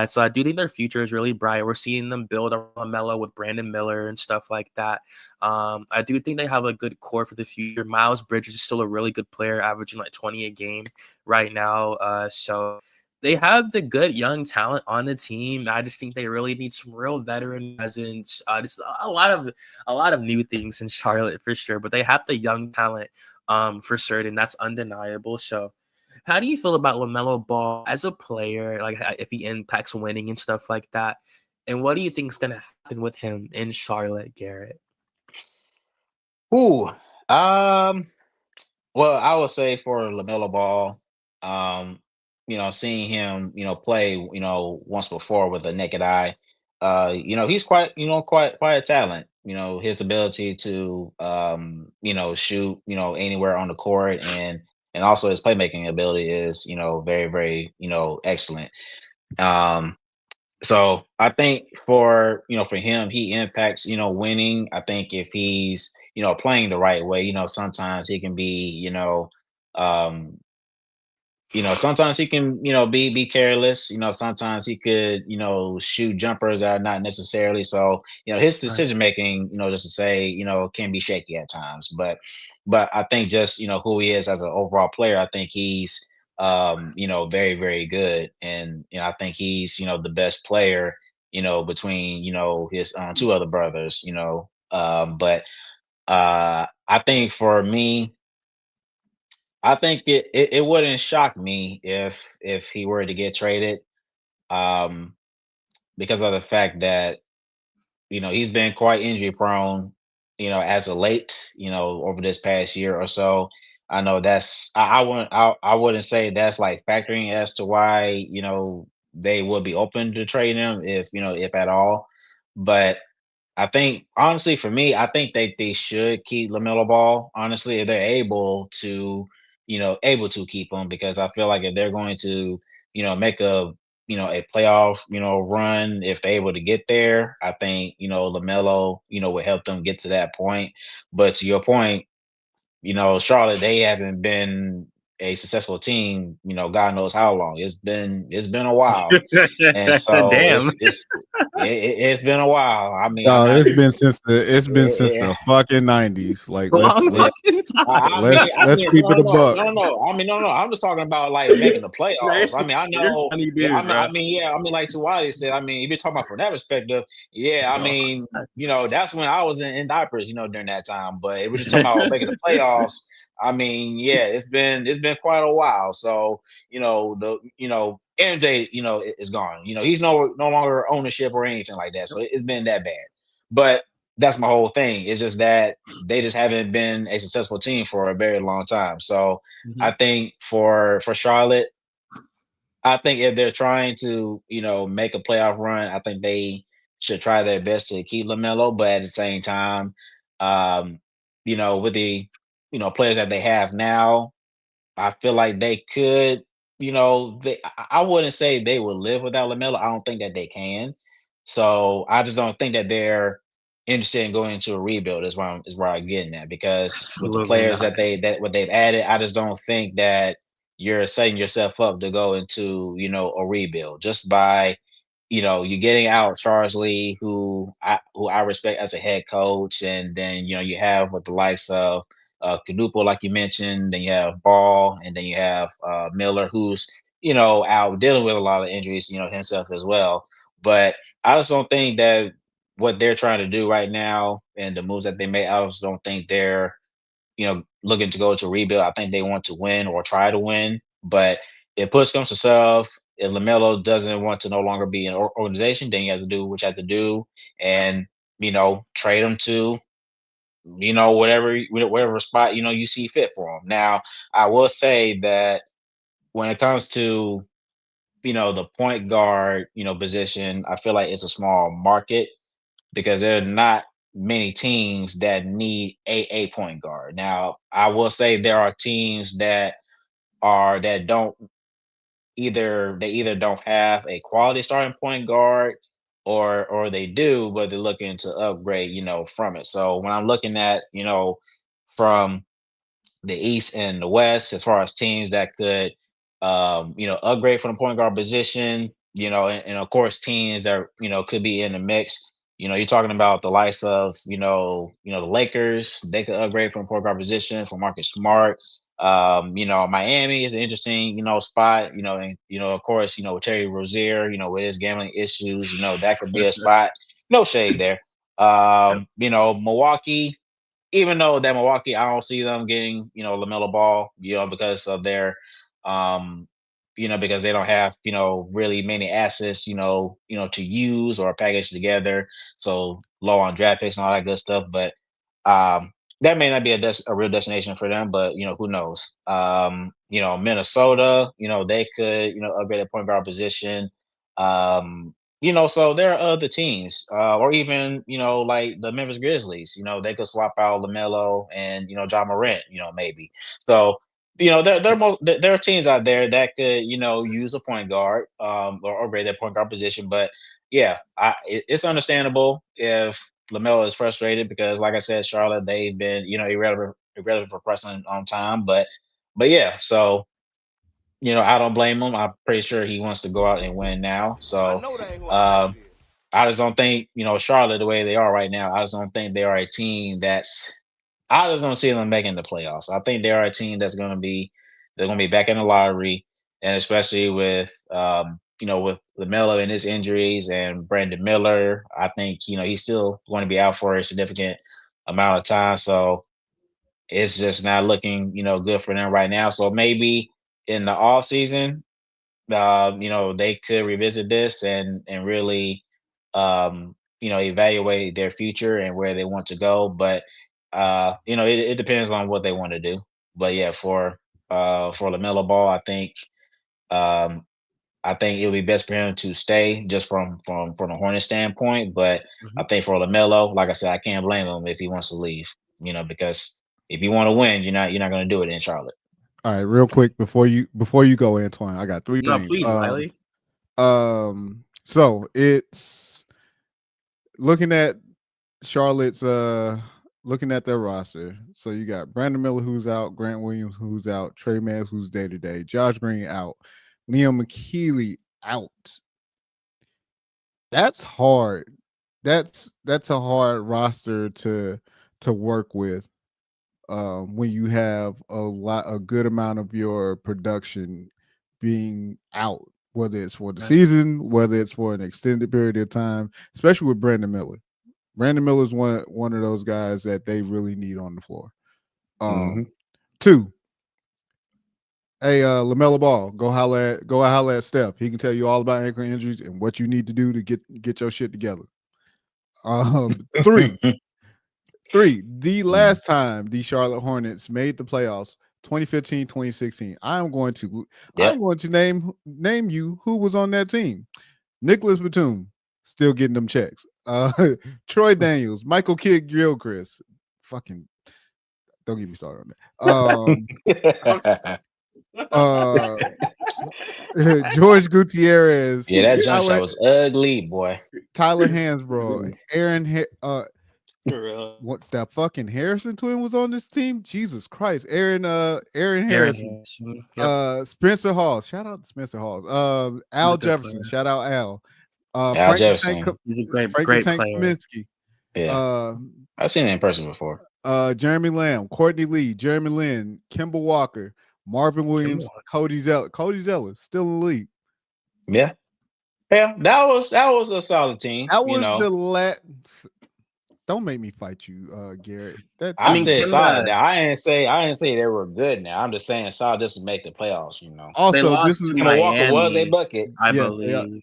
So I do think their future is really bright. We're seeing them build a LaMelo with Brandon Miller and stuff like that. I do think they have a good core for the future. Miles Bridges is still a really good player, averaging like 20 a game right now. So they have the good young talent on the team. I just think they really need some real veteran presence. Just a lot of new things in Charlotte for sure. But they have the young talent for certain. That's undeniable. So how do you feel about LaMelo Ball as a player? Like if he impacts winning and stuff like that. And what do you think is going to happen with him in Charlotte, Garrett? Ooh. Um. Well, I would say for Lamelo Ball, um, seeing him, play, once before with a naked eye, he's quite, quite a talent. His ability to, shoot, anywhere on the court, and also his playmaking ability is, very, very, excellent. Um, so I think for him, he impacts, winning. I think if he's, playing the right way, sometimes he can be, um, sometimes he can, be careless. Sometimes he could, shoot jumpers that are not necessarily. So, his Right. decision making, just to say, can be shaky at times. But I think just, who he is as an overall player, I think he's very, very good. And I think he's, the best player, between, his two other brothers, but I think for me, I think it wouldn't shock me if he were to get traded, um, because of the fact that he's been quite injury prone, as of late, over this past year or so. I know I wouldn't say that's like factoring as to why they would be open to trading him if if at all. But I think honestly, for me, I think they should keep Lamelo Ball. Honestly, if they're able to keep him, because I feel like if they're going to, make a playoff, run, if they're able to get there, I think Lamelo, would help them get to that point. But to your point, Charlotte, they haven't been a successful team, God knows how long. It's been a while, and so Damn. it's been a while. I mean, I'm No, not. it's been since eh, the fucking 90s. Like Long yeah, fucking I time. let's mean, let's keep no, it a no, buck. no, no. I mean, no, no. I'm just talking about like making the No, playoffs. I mean, I you're a know. funny Yeah, dude, bro. yeah. I mean, like Tawali said. I mean, if you're talking about from that perspective, yeah. I No. mean, that's when I was in diapers, during that time. But if we're just talking about making the playoffs, I mean, yeah, it's been quite a while. So MJ, is gone. He's no longer ownership or anything like that. So it's been that bad. But that's my whole thing. It's just that they just haven't been a successful team for a very long time. So I Mhm. think for Charlotte, I think if they're trying to, make a playoff run, I think they should try their best to keep Lamelo. But at the same time, um, with the players that they have now, I feel like they could, I wouldn't say they would live without Lamelo. I don't think that they can. So I just don't think that they're interested in going into a rebuild. Is where I'm getting at, because with the Absolutely players not. that what they've added, I just don't think that you're setting yourself up to go into a rebuild just by you're getting out Charles Lee, who I respect as a head coach, and then you have with the likes of Canupo, like you mentioned, then you have Ball, and then you have Miller, who's out dealing with a lot of injuries, himself as well. But I just don't think that what they're trying to do right now and the moves that they made, I just don't think they're looking to go to rebuild. I think they want to win or try to win. But if push comes to shove, if Lamelo doesn't want to no longer be an organization, then you have to do what you have to do, and trade him to whatever spot you see fit for him. Now, I will say that when it comes to the point guard position, I feel like it's a small market because there are not many teams that need a point guard. Now, I will say there are teams that don't either don't have a quality starting point guard, or they do, but they're looking to upgrade, from it. So when I'm looking at, from the East and the West as far as teams that could, upgrade from the point guard position. And of course teams that could be in the mix. You're talking about the likes of the Lakers. They could upgrade from point guard position for Marcus Smart. Miami is an interesting spot. And of course with Terry Rozier, with his gambling issues, that could be a spot. No shade there. Milwaukee, even though that Milwaukee, I don't see them getting, Lamelo Ball, because of their, um, because they don't have, really many assets, to use or package together. So low on draft picks and all that good stuff. But that may not be a real destination for them. But who knows? Minnesota, they could, upgrade their point guard position. So there are other teams, or even like the Memphis Grizzlies. They could swap out Lamelo and John Morant. Maybe. So there are teams out there that could use a point guard, or upgrade their point guard position. But yeah, it's understandable if Lamelo is frustrated because, like I said, Charlotte, they've been irrelevant for quite some time. But yeah, so I don't blame him. I'm pretty sure he wants to go out and win now. I So know that ain't who I think um, it is. I just don't think Charlotte the way they are right now. I just don't think they are a team that's. I just don't see them making the playoffs. I think they are a team that's going to be they're going to be back in the lottery, and especially with with Lamelo and his injuries and Brandon Miller, I think he's still going to be out for a significant amount of time. So it's just not looking good for them right now. So maybe in the off season, they could revisit this and really, evaluate their future and where they want to go. But it depends on what they want to do. But yeah, for Lamelo Ball, I think um, I think it'll be best for him to stay just from the Hornet standpoint. But I Mhm. think for Lamelo, like I said, I can't blame him if he wants to leave. Because if you want to win, you're not going to do it in Charlotte. All right, real quick before you go, Antoine, I got three No, things. please, Wiley. So it's looking at Charlotte's looking at their roster. So you got Brandon Miller who's out, Grant Williams who's out, Trey Mans who's day to day, Josh Green out, Liam McKeely out. That's hard. That's a hard roster to work with. When you have a good amount of your production being out, whether it's for the Right. season, whether it's for an extended period of time, especially with Brandon Miller. Brandon Miller is one of those guys that they really need on the floor. Mm-hmm. Two, hey, Lamelo Ball, go holler at Steph. He can tell you all about ankle injuries and what you need to do to get your shit together. Three, the last time the Charlotte Hornets made the playoffs, 2015, 2016. I'm going Yep. to name you who was on that team. Nicholas Batum, still getting them checks. Troy Daniels, Michael Kidd Gilchrist. Fucking don't get me started on that. Uh George Gutierrez, Yeah, that jump shot Tyler, was ugly, boy. Tyler Hansbrough, For real. what the fucking Harrison twin was on this team? Jesus Christ. Aaron Aaron Harrison. Harrison. Yep. Spencer Halls. Shout out to Spencer Halls. He's Al a good Jefferson. player. Shout out Al. Al Jefferson. He's a Frank the great Tank player. Kaminsky. Yeah, I've seen it in person before. Jeremy Lamb, Courtney Lee, Jeremy Lin, Kimball Walker, Marvin Williams, Cody Zeller. Cody Zeller still in the league. Yeah, yeah, that was a solid team. That was the last. Don't make me fight you, Garrett. I mean, said solid. Kimba, Now I didn't say they were good. Now I'm just saying solid just to make the playoffs. they Also, this lost is to Kemba Walker was a Miami, bucket. I yes, believe.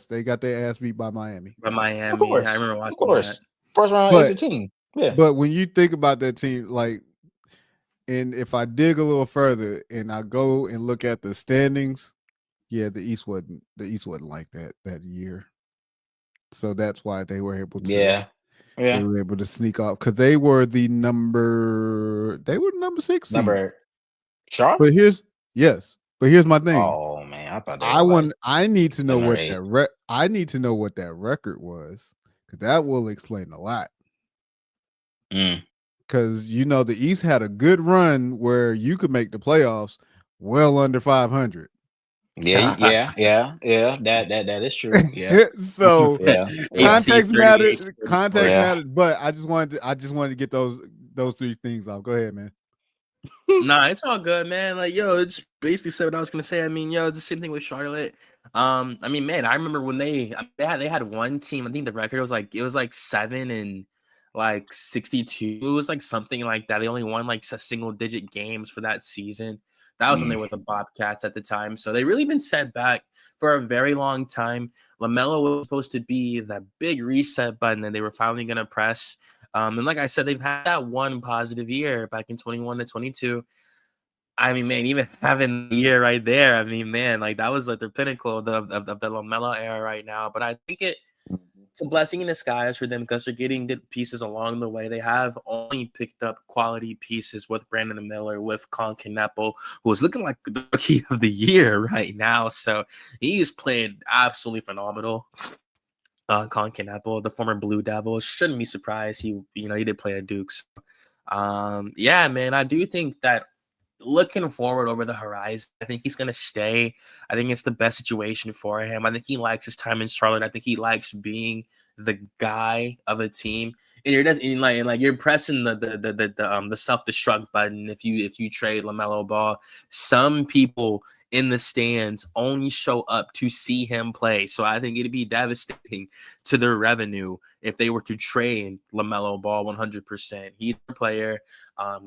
they got their ass beat by Miami. But Of Miami, I course, remember of watching that. course. First round But exit team. Yeah. but when you think about that team, like, and if I dig a little further and I go and look at the standings, yeah, the East wasn't like that year. So that's why they were able to Yeah. Yeah. sneak off because they were number 6 seed. Number Sharp. But here's my thing. Oh man, I thought they were like I need to know 7 or what 8. I need to know what that record was because that will explain a lot. Because the East had a good run where you could make the playoffs well under 500. Yeah. That is true. Yeah. So Yeah. context matters. 38, Context Yeah. matters. But I just wanted to get those three things off. Go ahead, man. Nah, it's all good, man. Like, yo, it's basically said what I was gonna say. I mean, yo, it's the same thing with Charlotte. I mean, man, I remember when they had one team. I think the record was like 7 and like 62. It was like something like that. They only won like single digit games for that season. That was when they were the Bobcats at the time. So they really been set back for a very long time. LaMelo was supposed to be the big reset button that they were finally gonna press. And like I said, they've had that one positive year back in 21 to 22. I mean, man, even having the year right there, I mean, man, like that was like the pinnacle of the LaMelo era right now. But I think it's a blessing in disguise for them because they're getting good pieces along the way. They have only picked up quality pieces with Brandon Miller, with Colin Kneppel, who is looking like the rookie of the year right now. So he's played absolutely phenomenal. Colin Kneppel, the former Blue Devil, shouldn't be surprised. He did play at Duke's. Yeah, man, I do think that looking forward over the horizon, I think he's gonna stay. I think it's the best situation for him. I think he likes his time in Charlotte. I think he likes being the guy of a team. And you're just like you're pressing the self-destruct button if you trade LaMelo Ball. Some people in the stands only show up to see him play. So I think it'd be devastating to their revenue if they were to trade LaMelo Ball 100%. He's a player.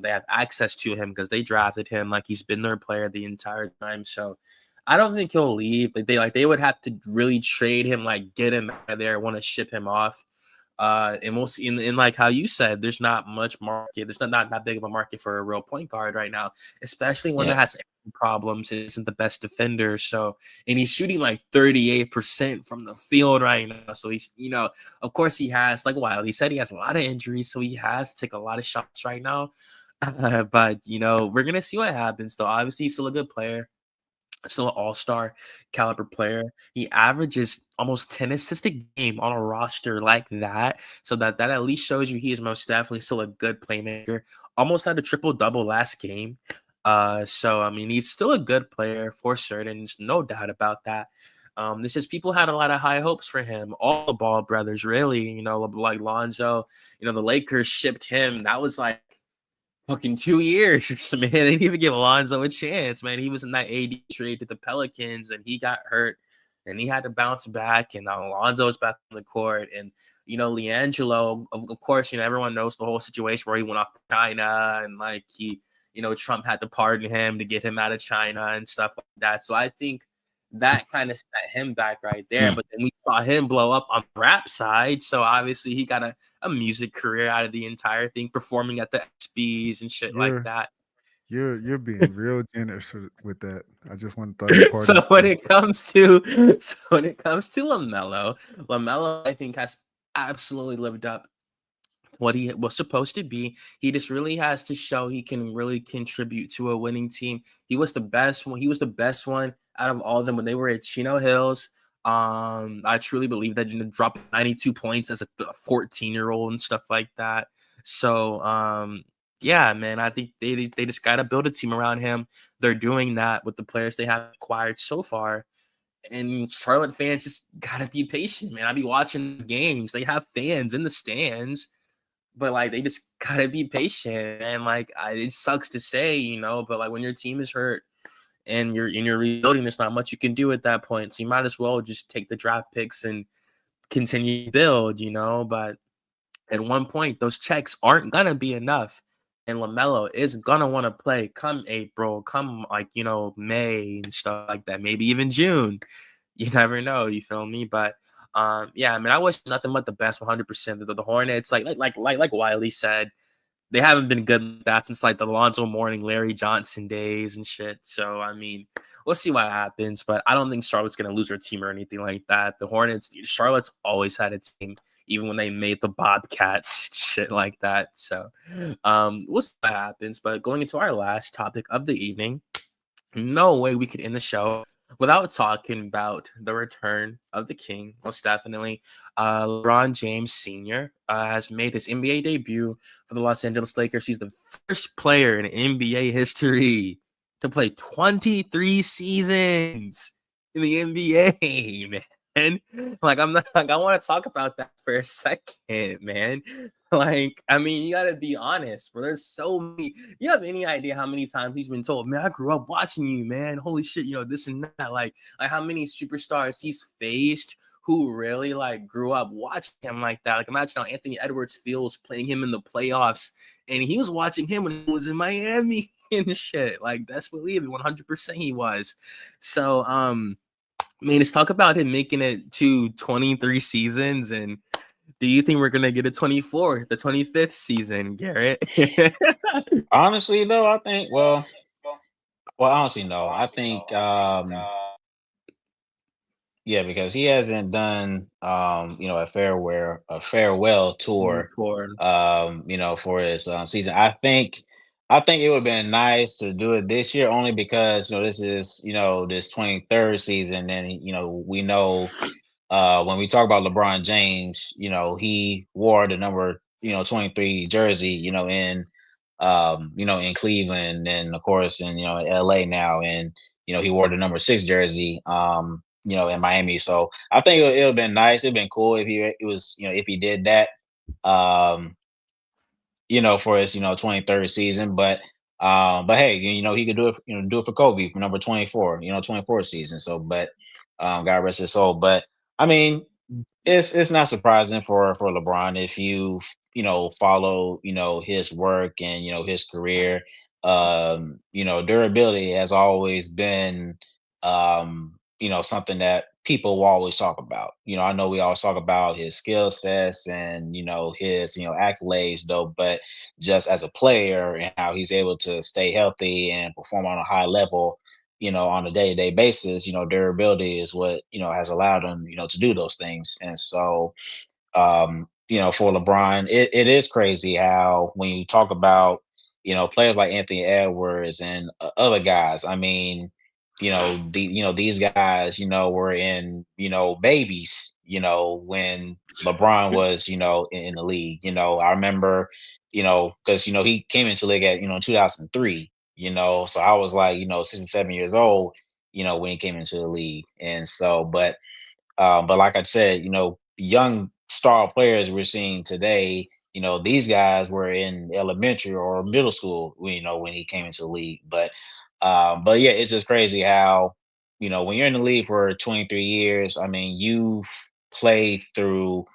They have access to him because they drafted him like he's been their player the entire time. So I don't think he'll leave. They would have to really trade him, like get him out of there, want to ship him off. And we'll see in like how you said, there's not much market. There's not that big of a market for a real point guard right now, especially one that Yeah. has problems and isn't the best defender. So, and he's shooting like 38% from the field right now. So he's, of course he has, like Wiley said, he has a lot of injuries. So he has to take a lot of shots right now. But, we're going to see what happens though. Obviously, he's still a good player, still an all-star caliber player. He averages almost 10 assists a game on a roster like that. So that at least shows you he is most definitely still a good playmaker. Almost had a triple-double last game. So I mean, he's still a good player for certain. There's no doubt about that. It's just people had a lot of high hopes for him. All the Ball brothers, really, like Lonzo, the Lakers shipped him. That was like fucking 2 years, man. They didn't even give Alonzo a chance, man. He was in that AD trade to the Pelicans, and he got hurt, and he had to bounce back. And now Alonzo's back on the court, and LiAngelo, of course, everyone knows the whole situation where he went off to China, and like Trump had to pardon him to get him out of China and stuff like that. So I think that kind of set him back right there. But then we saw him blow up on the rap side. So obviously he got a music career out of the entire thing, performing at the SBs and shit like You're that. you're being real generous with that. I just want to throw that part So out when there. it comes to Lamelo, I think has absolutely lived up what he was supposed to be. He just really has to show he can really contribute to a winning team. He was the best one. He was the best one out of all of them when they were at Chino Hills. I truly believe that dropped 92 points as a 14-year-old and stuff like that. So, yeah, man, I think they just got to build a team around him. They're doing that with the players they have acquired so far. And Charlotte fans just got to be patient, man. I be watching games. They have fans in the stands, but like they just gotta be patient. And like it sucks to say, but like when your team is hurt and you're rebuilding, there's not much you can do at that point. So you might as well just take the draft picks and continue to build, But at one point, those checks aren't gonna be enough. And LaMelo is gonna want to play come April, come like May and stuff like that, maybe even June. You never know, you feel me? But yeah, I mean, I wish nothing but the best 100%. The Hornets, like Wiley said, they haven't been good like that since like the Alonzo Mourning, Larry Johnson days and shit. So I mean, we'll see what happens. But I don't think Charlotte's gonna lose their team or anything like that. The Hornets, Charlotte's always had a team, even when they made the Bobcats, shit like that. So we'll see what happens. But going into our last topic of the evening, no way we could end the show without talking about the return of the king. Most definitely, LeBron James Sr. Has made his NBA debut for the Los Angeles Lakers. He's the first player in NBA history to play 23 seasons in the NBA, man. Like I'm not like I want to talk about that for a second, man. Like, I mean, you gotta be honest, bro. There's so many. You have any idea how many times he's been told, man, I grew up watching you, man. Holy shit, this and that. Like how many superstars he's faced who really like grew up watching him like that. Like imagine how Anthony Edwards feels playing him in the playoffs, and he was watching him when he was in Miami and shit. Like best believe it, 100% he was. So I mean, let's talk about him making it to 23 seasons. And do you think we're gonna get a 24th, the 25th season, Garrett? Honestly, though, I think honestly, no. I think yeah, because he hasn't done a farewell tour For for his season. I think it would have been nice to do it this year only because this is this 23rd season, and we know when we talk about LeBron James, he wore the number 23 jersey, in Cleveland, and of course in LA now, and he wore the number 6 jersey in Miami. So I think it would have been nice, it'd been cool if if he did that um for his 23rd season. But hey, he could do it, do it for Kobe for number 24, 24 season. So but God rest his soul. But I mean, it's not surprising for LeBron if you follow his work and his career. Durability has always been something that people will always talk about. I know we always talk about his skill sets and his accolades though, but just as a player and how he's able to stay healthy and perform on a high level, on a day-to-day basis, durability is what has allowed him, to do those things. And so for LeBron, it is crazy how when you talk about, players like Anthony Edwards and other guys, I mean, these guys, were babies, when LeBron was, in the league. I remember, because he came into the league at 2003, so I was like, 6 or 7 years old, when he came into the league. And so, but like I said, young star players we're seeing today, these guys were in elementary or middle school, when he came into the league. But yeah, it's just crazy how, when you're in the league for 23 years, I mean, you've played through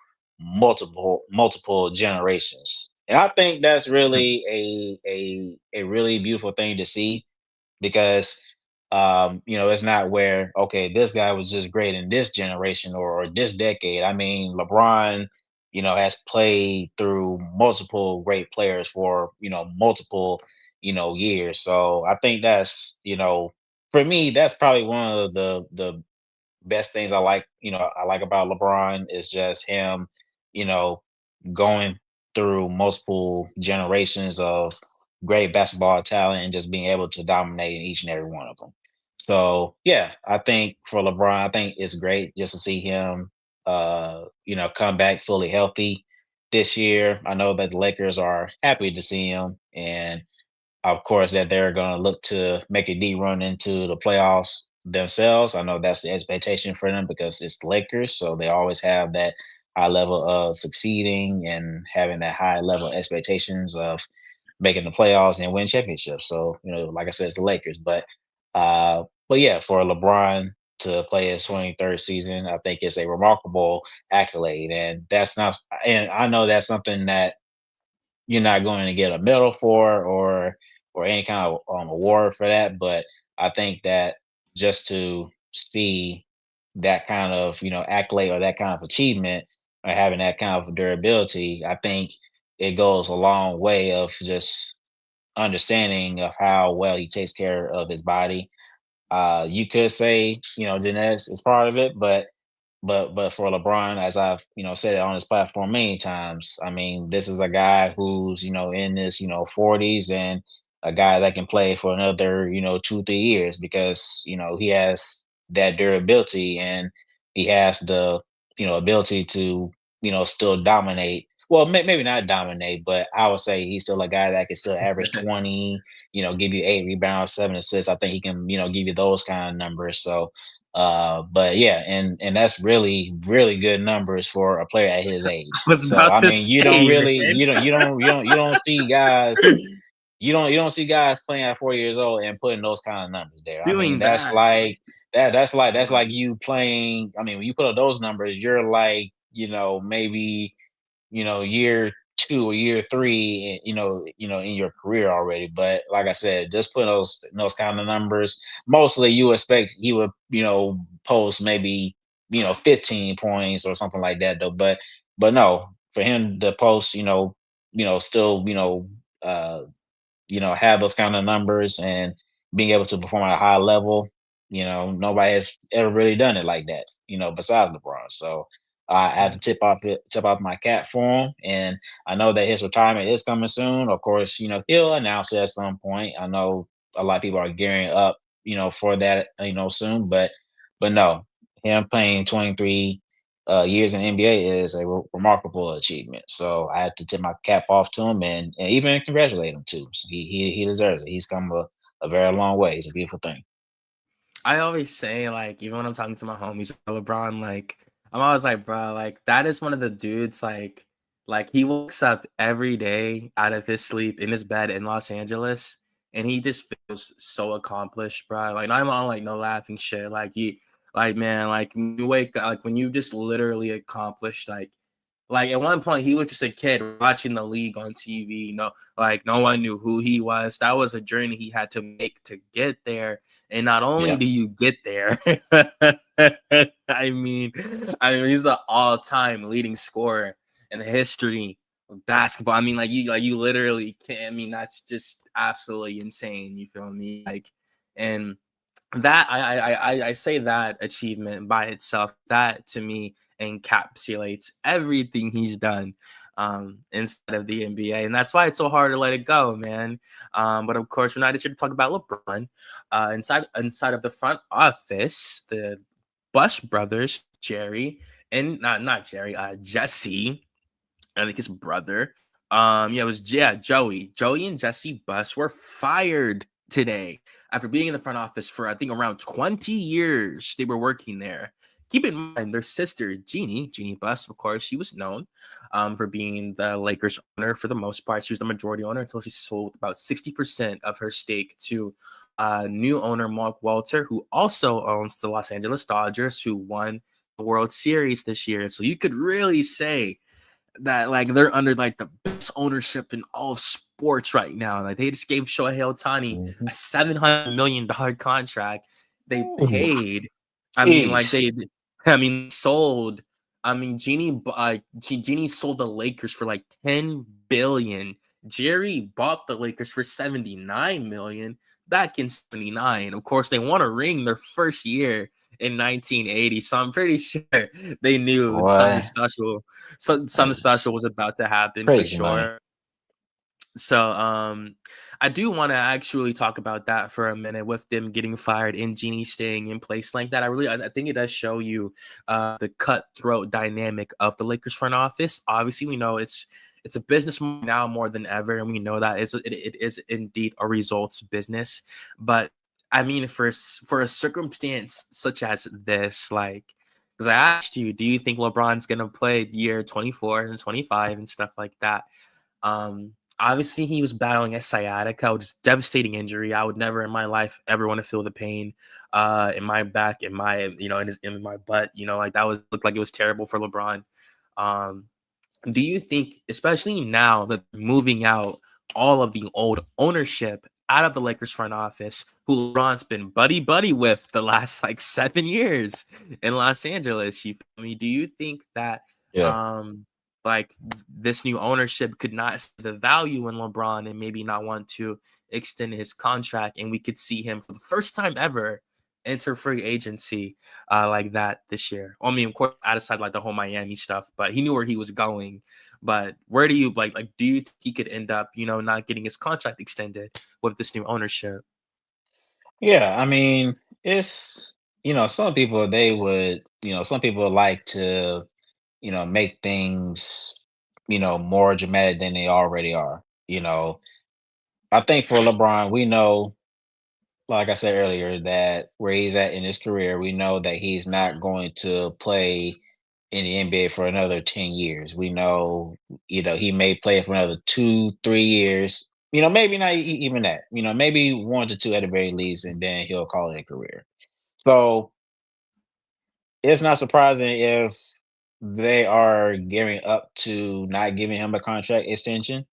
multiple generations. And I think that's really a really beautiful thing to see because it's not where okay, this guy was just great in this generation or this decade. I mean, LeBron, has played through multiple great players for multiple years. So I think that's for me, that's probably one of the best things I like about LeBron is just him, you know, going through multiple generations of great basketball talent and just being able to dominate in each and every one of them. So yeah, I think for LeBron, I think it's great just to see him come back fully healthy this year. I know that the Lakers are happy to see him and of course, that they're going to look to make a deep run into the playoffs themselves. I know that's the expectation for them because it's the Lakers, so they always have that high level of succeeding and having that high level expectations of making the playoffs and win championships. So, like I said, it's the Lakers, but yeah, for LeBron to play his 23rd season, I think it's a remarkable accolade, and that's not. And I know that's something that you're not going to get a medal for or any kind of award for that. But I think that just to see that kind of accolade or that kind of achievement or having that kind of durability, I think it goes a long way of just understanding of how well he takes care of his body. You could say genetics is part of it, but for LeBron, as I've said it on his platform many times, I mean, this is a guy who's in his 40s and a guy that can play for another 2 3 years because he has that durability and he has the ability to still dominate. Well, maybe not dominate, but I would say he's still a guy that can still average 20, give you 8 rebounds, 7 assists. I think he can give you those kind of numbers. So but yeah, and that's really good numbers for a player at his age. Was So about I to mean, you don't say, really man. you don't see guys you don't see guys playing at 4 years old and putting those kind of numbers there. I mean, Doing that's that. like that's like you playing. I mean, when you put up those numbers, you're like maybe year two or year three, in your career already. But like I said, just put those kind of numbers. Mostly, you expect he would, post maybe 15 points or something like that, though. But no, for him to post, still, uh, have those kind of numbers and being able to perform at a high level. Nobody has ever really done it like that. Besides LeBron. So I had to tip off my cap for him, and I know that his retirement is coming soon. Of course, he'll announce it at some point. I know a lot of people are gearing up, for that, soon. But no, him playing 23 years in the NBA is a remarkable achievement. So I had to tip my cap off to him and even congratulate him too. So he deserves it. He's come a very long way. It's a beautiful thing. I always say, like, even when I'm talking to my homies about LeBron, like, I'm always like, bro, like, that is one of the dudes, like he wakes up every day out of his sleep in his bed in Los Angeles, and he just feels so accomplished, bro. Like, I'm on like no laughing shit. Like, man, like when you wake up, like when you just literally accomplished Like at one point, he was just a kid watching the league on TV. No, like no one knew who he was. That was a journey he had to make to get there. And not only Yeah. do you get there, I mean, he's the all-time leading scorer in the history of basketball. I mean, like you literally can't. I mean, that's just absolutely insane. You feel me? Like, and that I say that achievement by itself, that to me encapsulates everything he's done inside of the NBA, and that's why it's so hard to let it go, man. But of course, we're not just here to talk about LeBron. Inside of the front office, the Bush brothers, Jerry and not Jerry, Jesse, I think his brother. Yeah, it was Joey. Joey and Jesse Buss were fired today after being in the front office for I think around 20 years. They were working there. Keep in mind, their sister Jeannie Buss, of course, she was known for being the Lakers owner for the most part. She was the majority owner until she sold about 60% of her stake to new owner Mark Walter, who also owns the Los Angeles Dodgers, who won the World Series this year. So you could really say that like they're under like the best ownership in all of sports right now. Like they just gave Shohei Ohtani Mhm. a $700 million contract. They Ooh, paid. I mean, like sheesh. they. I mean, sold. I mean, Genie sold the Lakers for like 10 billion. Jerry bought the Lakers for 79 million back in 79. Of course, they won a ring their first year in 1980. So I'm pretty sure they knew something Boy, special something that's special was about to happen for crazy money. sure. So I do want to actually talk about that for a minute with them getting fired and Genie staying in place like that. I think it does show you the cutthroat dynamic of the Lakers front office. Obviously, we know it's a business now more than ever, and we know that it is indeed a results business. But I mean, for a circumstance such as this, like, because I asked you, do you think LeBron's gonna play year 24 and 25 and stuff like that? Obviously he was battling a sciatica, which is a devastating injury. I would never in my life ever want to feel the pain in my back, in my in my butt. Like that was looked like it was terrible for LeBron. Um, do you think, especially now that moving out all of the old ownership out of the Lakers front office, who LeBron's been buddy buddy with the last like 7 years in Los Angeles? I mean, do you think that Yeah. um like this new ownership could not see the value in LeBron and maybe not want to extend his contract, and we could see him for the first time ever enter free agency like that this year? I mean, of course, outside like the whole Miami stuff, but he knew where he was going. But where do you like do you think he could end up, not getting his contract extended with this new ownership? Yeah, I mean, it's some people they would, some people like to, make things, more dramatic than they already are. I think for LeBron, we know, like I said earlier, that where he's at in his career, we know that he's not going to play in the NBA for another 10 years. We know, he may play for another 2, 3 years, maybe not even that, maybe 1 to 2 at the very least, and then he'll call it a career. So it's not surprising if they are gearing up to not giving him a contract extension.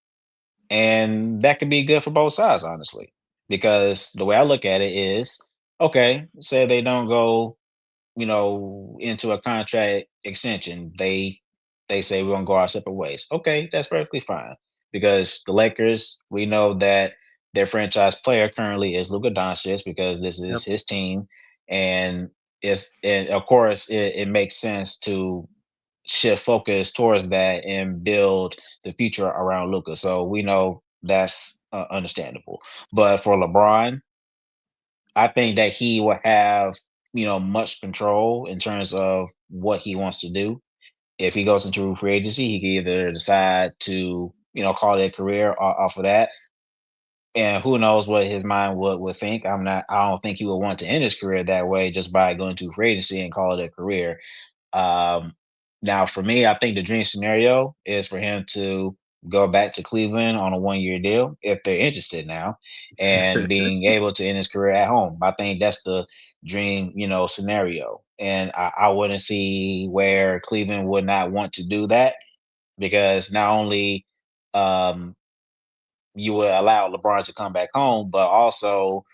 And that could be good for both sides, honestly. Because the way I look at it is, okay, say they don't go, into a contract extension. They say we're gonna go our separate ways. Okay, that's perfectly fine. Because the Lakers, we know that their franchise player currently is Luka Doncic because this is Yep. his team. And and of course it makes sense to shift focus towards that and build the future around Luca. So we know that's understandable. But for LeBron, I think that he will have much control in terms of what he wants to do. If he goes into free agency, he can either decide to call it a career off of that. And who knows what his mind would think. I don't think he would want to end his career that way just by going to free agency and call it a career. Um, Now, for me, I think the dream scenario is for him to go back to Cleveland on a 1 year deal if they're interested now, and being able to end his career at home. I think that's the dream, scenario. And I wouldn't see where Cleveland would not want to do that. because not only um, you would allow LeBron to come back home, but also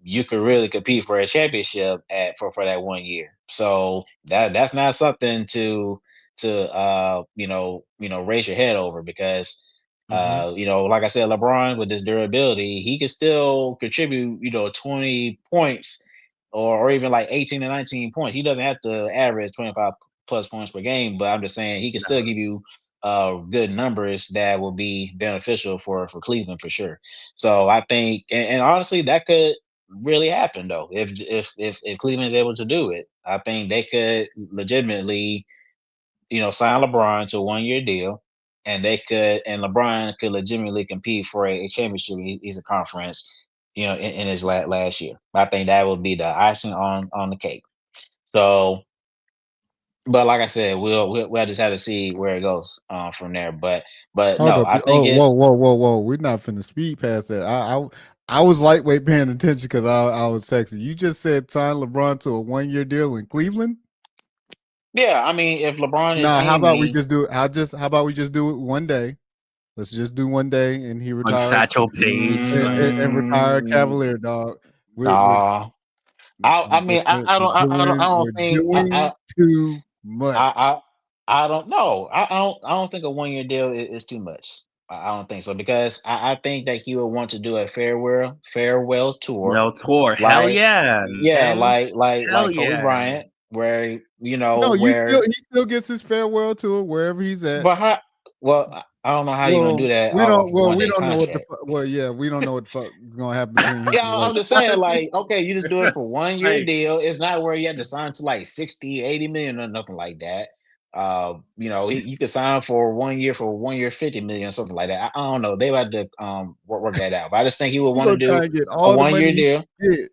you could really compete for a championship for that 1 year. So that's not something to raise your head over, because Mm-hmm. like I said, LeBron with his durability, he can still contribute 20 points, or even like 18 to 19 points. He doesn't have to average 25 plus points per game, but I'm just saying he can still No. give you good numbers that will be beneficial for Cleveland for sure. So I think, and honestly, that could really happen though. If Cleveland is able to do it, I think they could legitimately, sign LeBron to a 1 year deal, and and LeBron could legitimately compete for a championship. He's a conference, in his last year. I think that would be the icing on the cake. So, but like I said, we'll just have to see where it goes from there. But Hold no, up. I think Oh, whoa, it's whoa, whoa, whoa. We're not finna speed past that. I was lightweight paying attention because I was sexy. You just said sign LeBron to a 1 year deal in Cleveland. yeah. I mean, if LeBron is Nah, how about we aiming, just do it? How about we just do it one day? Let's just do one day, and he On retires Satchel Paige, like and retire mm, Cavalier dog. We're nah, I mean, I don't we're think doing too much. I I don't know. I don't think a 1 year deal is too much. I don't think so, because I think that he would want to do a farewell tour, no tour. Hell like, yeah, yeah, man. like like Hell like Kobe yeah. Bryant, where No, where. he still gets his farewell tour wherever he's at. But how? Well, I don't know how you're gonna do Well, that off a one we day don't know what the contract. fuck. Well, yeah, we don't know what the fuck is gonna happen between him Yeah, and Wade. I'm just saying, like, okay, you just do it for 1 year Like, deal. It's not where you have to sign to like 60, 80 million or nothing like that. You could sign for 1 year for 1 year, 50 million or something like that. I don't know. They would have to work that out. But I just think he would He want to gonna do try and get a all the one money year he deal. can get.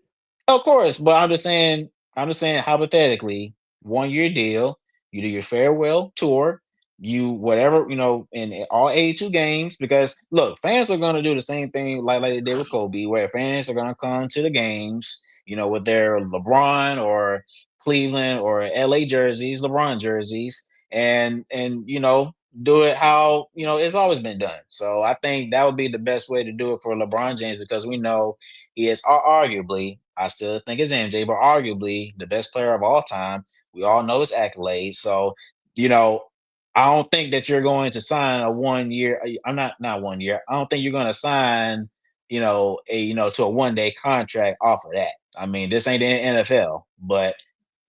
Of course, but I'm just saying hypothetically, 1 year deal, you do your farewell tour, you whatever, in all 82 games, because look, fans are gonna do the same thing like they did with Kobe, where fans are gonna come to the games, with their LeBron or Cleveland or LA jerseys, LeBron jerseys, and do it how it's always been done. So I think that would be the best way to do it for LeBron James, because we know he is arguably, I still think it's MJ, but arguably the best player of all time. We all know his accolades. So, you know, I don't think that you're going to sign a 1 year. I'm not 1 year. I don't think you're going to sign, to a 1 day contract off of that. I mean, this ain't the NFL, but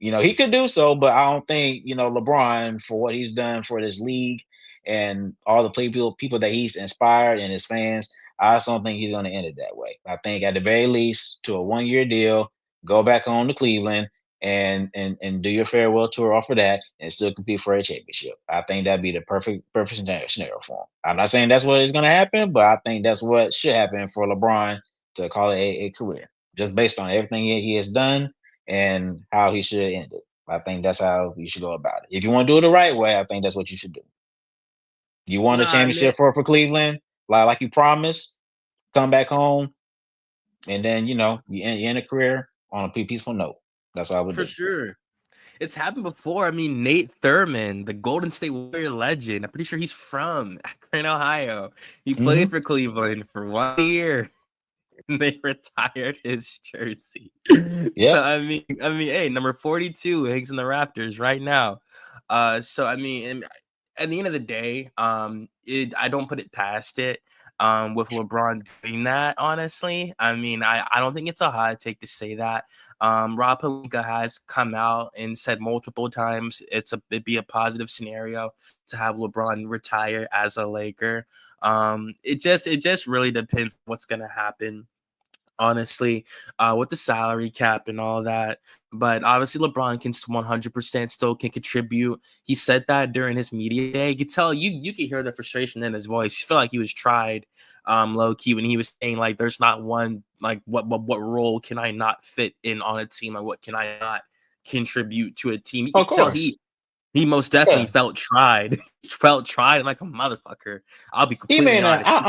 he could do so. But I don't think LeBron, for what he's done for this league and all the people that he's inspired and his fans, I just don't think he's going to end it that way. I think at the very least, to a 1 year deal, go back home to Cleveland and do your farewell tour off of that, and still compete for a championship. I think that'd be the perfect scenario for him. I'm not saying that's what is going to happen, but I think that's what should happen for LeBron to call it a career, just based on everything he has done and how he should end it. I think that's how you should go about it. If you want to do it the right way, I think that's what you should do. You won a nah, man, championship for Cleveland, like you promised. Come back home, and then you end a career on a peaceful note. That's what I would for do. sure. It's happened before. I mean, Nate Thurman, the Golden State Warrior legend. I'm pretty sure he's from Akron, Ohio. He played Hmm. for Cleveland for 1 year. And they retired his jersey. So Yep. I mean, hey, number 42 hangs in the Raptors right now. So I mean, and at the end of the day, I don't put it past it. With LeBron doing that, honestly, I mean, I don't think it's a hot take to say that. Rob Pelinka has come out and said multiple times it'd be a positive scenario to have LeBron retire as a Laker. It just really depends what's gonna happen, honestly, with the salary cap and all that. But obviously, LeBron can 100% still can contribute. He said that during his media day. You could tell, you could hear the frustration in his voice. You feel like he was tried, low key, when he was saying like, "There's not one, like what role can I not fit in on a team? Like what can I not contribute to a team?" You Of could tell course. he most definitely Yeah. felt tried. Felt tried like a motherfucker. I'll be He completely may not. honest. I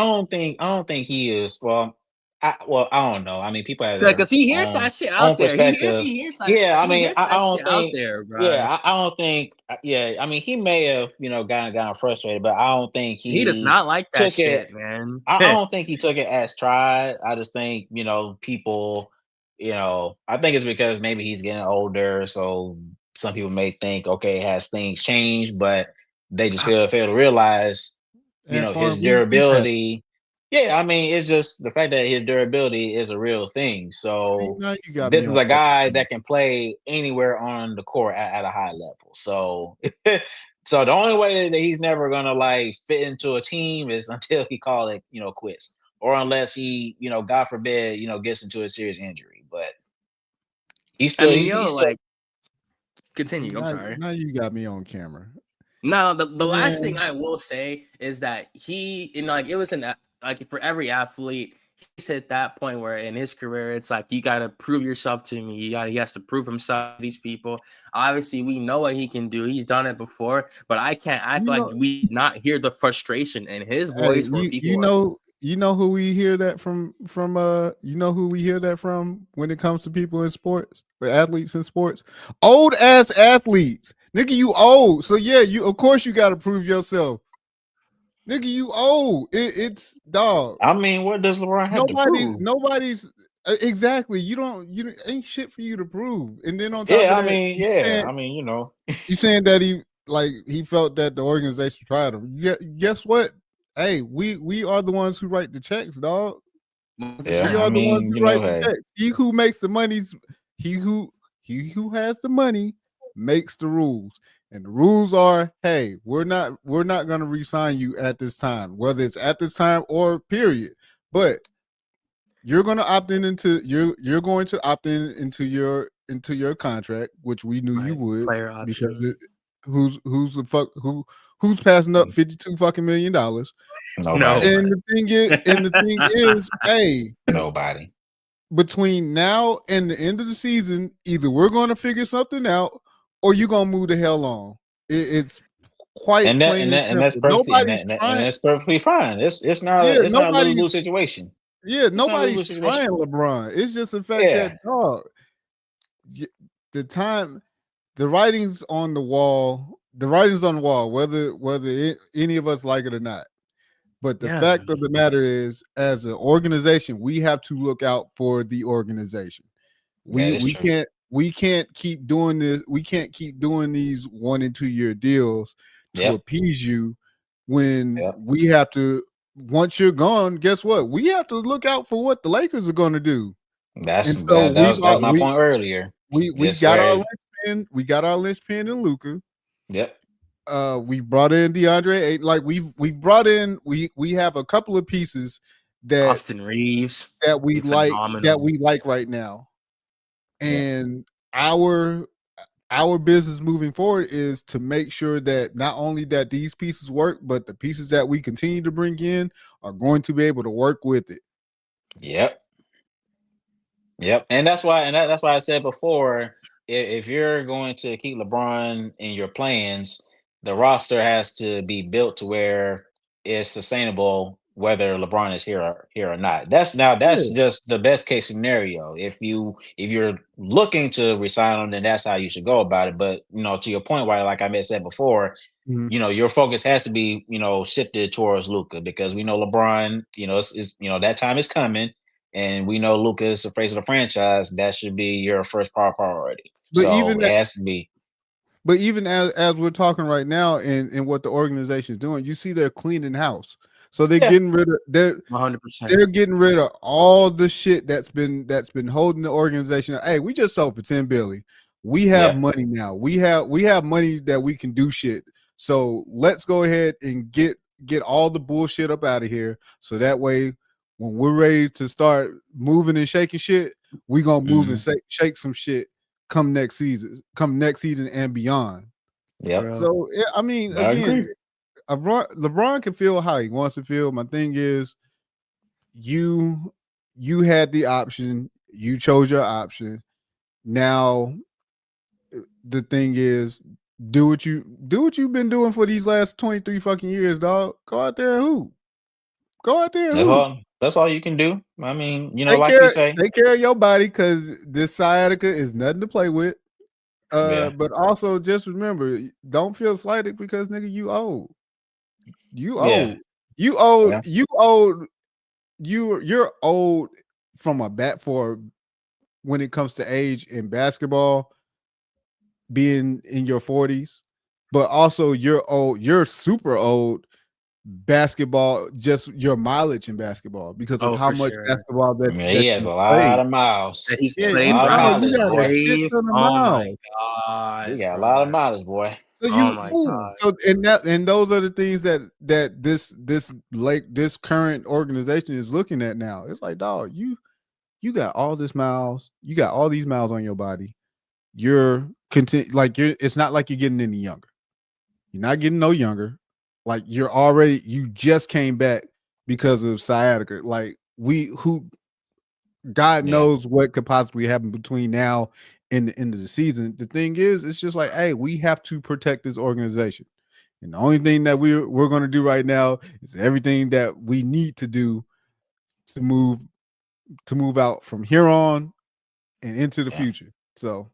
don't think he is. Well, I don't know. I mean, people have their Because he hears that shit own out there. perspective. He hears that. Yeah, I He mean, hears I that shit don't out think. there, bro. Yeah, I don't think. Yeah, I mean, he may have gotten frustrated, but I don't think He does he not like that took it. shit, man. I don't think he took it as tried. I just think people. I think it's because maybe he's getting older, so some people may think, okay, has things changed, but they just fail to realize his Antoine, we've had. durability. Yeah, I mean, it's just the fact that his durability is a real thing. See, So now you got me this is on a fucking guy camera. that can play anywhere on the court at a high level. So so the only way that he's never gonna like fit into a team is until he call it, quits. Or unless he, God forbid, gets into a serious injury. But he's I still mean, he's yo, still like, See, continue. I'm now, sorry. now you got me on camera. No, the last thing Man, I will say is that like it was like for every athlete, he's at that point where in his career, it's like you gotta prove yourself to me. He has to prove himself to these people. Obviously, we know what he can do. He's done it before, but I can't act you like know, we not hear the frustration in his hey, voice where you people you are know you know who we hear that from you know who we hear that from when it comes to people in sports, the athletes in sports, old ass athletes. Nigga, you old, so yeah, you of course you got to prove yourself. Nigga, you old. It's dog. I mean, what does LeBron have to prove? Nobody's exactly. You ain't shit for you to prove. And then on top Yeah, of I that, mean, yeah, I mean, you saying that he felt that the organization tried him. Yeah, guess what? Hey, we are the ones who write the checks, dog. We yeah, 100%. I are the ones mean, who write the hey, checks. He who makes the money's he who has the money makes the rules. And the rules are, hey, we're not gonna resign you at this time, whether it's at this time or period. But you're gonna opt in into you're going to opt in into your contract, which we knew you Right. would Player because option. who's the fuck who's passing up $52 fucking million. nobody, Nobody. And the thing is, hey, nobody. between now and the end of the season, either we're going to figure something out or you're going to move the hell on. It's quite And that plain and and that and that's simple. perfect, and Nobody's that and, that, and trying. that's perfectly fine. Yeah, It's not a lose lose situation. It's not a lose nobody's lose situation. trying LeBron. It's just the fact that Yeah, dog, the time, the writings on the wall, whether any of us like it or not. But the Yeah. fact of the matter is, as an organization, we have to look out for the organization. that is We true. can't keep doing this. We can't keep doing these 1 and 2 year deals to Yep, appease you when yep. we have to. Once you're gone, guess what? We have to look out for what the Lakers are going to do. That's And so that was my point earlier. we It's got our where linchpin. We got our linchpin in Luca. yep, We brought in DeAndre. Like we brought in. We have a couple of pieces that Austin Reeves. that we Been like that phenomenal. we like right now. yep, And our business moving forward is to make sure that not only that these pieces work, but the pieces that we continue to bring in are going to be able to work with it. yep. Yep, and that's why I said before, if you're going to keep LeBron in your plans, the roster has to be built to where it's sustainable whether LeBron is here or not. That's Yeah. just the best case scenario. If you're looking to resign him, then that's how you should go about it. But to your point, why like I may have said before, Mhm. your focus has to be shifted towards Luca because we know LeBron, is that time is coming and we know Luka is the face of the franchise, that should be your first priority. But So even it has to be. But even as we're talking right now and what the organization is doing, you see they're cleaning house. So they're Yeah, getting rid of 100%. they're getting rid of all the shit that's been holding the organization. Hey, we just sold for 10 billion. We have yeah, money now. We have money that we can do shit. So let's go ahead and get all the bullshit up out of here. So that way, when we're ready to start moving and shaking shit, we gonna move and hmm shake some shit come next season and beyond. For yep. real. So I mean, I again, agree. LeBron can feel how he wants to feel. My thing is, you you had the option, you chose your option. Now the thing is, do what you've been doing for these last 23 fucking years, dog. Go out there and hoop. Go out there and That's hoop. all. That's all you can do. I mean, take like you care, say, take care of your body because this sciatica is nothing to play with. yeah, But also just remember, don't feel slighted because nigga, you old. You yeah, old. You old. yeah, You old. You're old from a bat for when it comes to age in basketball, being in your 40s, but also you're old, you're super old basketball, just your mileage in basketball because of Oh, how for much sure. basketball that yeah. He that has you a lot played. of miles. That he's Yeah, A you played lot of throughout bro, you his mileage, got a boy. shit life. ton of Oh my miles. You god, got a lot of bro. mileage, boy. So Oh you my ooh, god. so and those are the things that this current organization is looking at now. It's like, dog, you got all this miles, you got all these miles on your body. You're content like you're it's not like you're getting any younger. You're not getting no younger. Like you just came back because of sciatica. Like who God Yeah, knows what could possibly happen between now and the end of the season. The thing is, it's just like, hey, we have to protect this organization. And the only thing that we're going to do right now is everything that we need to do to move out from here on and into the yeah, future. So,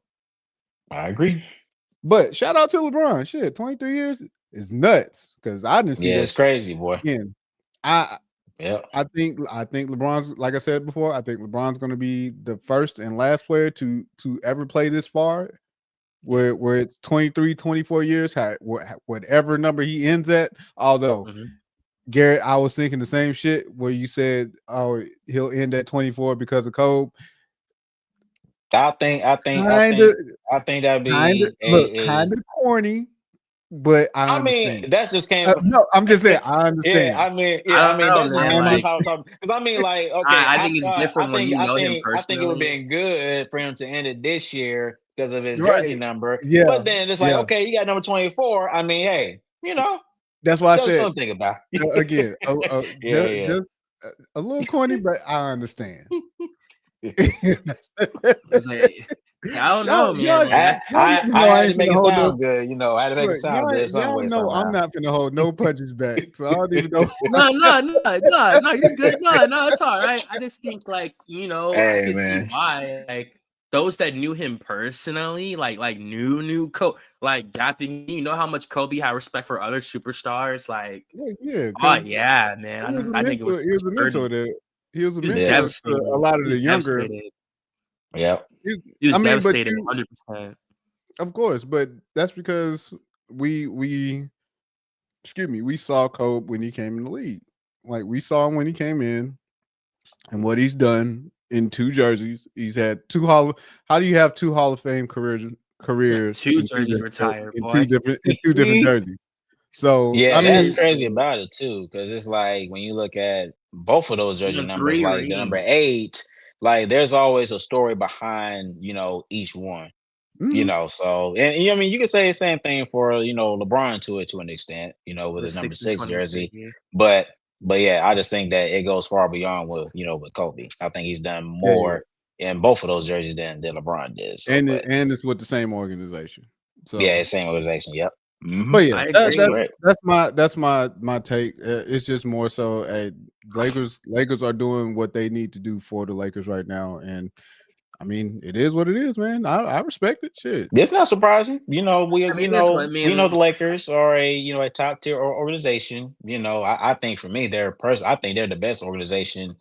I agree. but shout out to LeBron. Shit, 23 years is nuts because I didn't see Yeah, that it's shit crazy, boy. again. I Yep. I think LeBron's, like I said before, I think LeBron's going to be the first and last player to ever play this far, where it's 23, 24 years, whatever number he ends at. Although Mhm. Garrett, I was thinking the same shit where you said, oh, he'll end at 24 because of Kobe. I think, I think, I Kind of, think, I think that'd kind of, be look, a. kind of corny, but I I mean, understand. that's just came. No, I'm just saying, I Yeah, understand. I mean, I yeah, I don't mean, know, that's just I man. came off Like, understand. top. Because I mean, like, okay, I think it's different when you know him I think it would have personally. been good for him to end it this year because of his jersey Right? number. Yeah, But then it's like, yeah. okay, you got number 24. I mean, hey, That's why I that's said something about. again, Yeah, yeah. just a little corny, but I understand. It's like, I don't y'all, know, man. y'all, Like, I y'all niggas I know I had to ain't make finna it hold no. sound good. I had to make it Look, sound good some y'all way know I'm somehow. not finna hold no punches back, so I don't even know. no, no, no, no, no. You're good. No, no, it's all right. I just think, like, I Hey could see man. why. Like, those that knew him personally, like knew Kobe, like Japping. You know how much Kobe had respect for other superstars. Like, Yeah, oh because yeah, man. I think it was He was a mentor sturdy. there. He was a He was Yeah. mentor to a devastated. lot of He the was younger. devastated. Yep. He was I mean, but devastated, you, 100%. of course, but that's because we excuse me, we saw Kobe when he came in the league. Like we saw him when he came in and what he's done in two jerseys. He's had two hall. How do you have two Hall of Fame careers Two in jerseys retired, boy. two different jerseys? So I Yeah, that's mean, crazy Seriously. about it too, because it's like when you look at both of those He jersey won numbers, 3 like the number rings. 8, like there's always a story behind, each one. mhm, So and I mean you can say the same thing for LeBron to an extent, with The his number 6 and 6 jersey. 23. But yeah, I just think that it goes far beyond with Kobe. I think he's done yeah, yeah, more in both of those jerseys than LeBron did. So, but and it's with the same organization. yeah, So same organization. Yep. but yeah, I That's agree. correct. that's my take. It's just more so, Lakers are doing what they need to do for the Lakers right now, and I mean, it is what it is, man. I respect it. Shit. It's not surprising. I mean, this one, I We know mean, the Lakers are a top tier organization. I think for me, I think they're the best organization,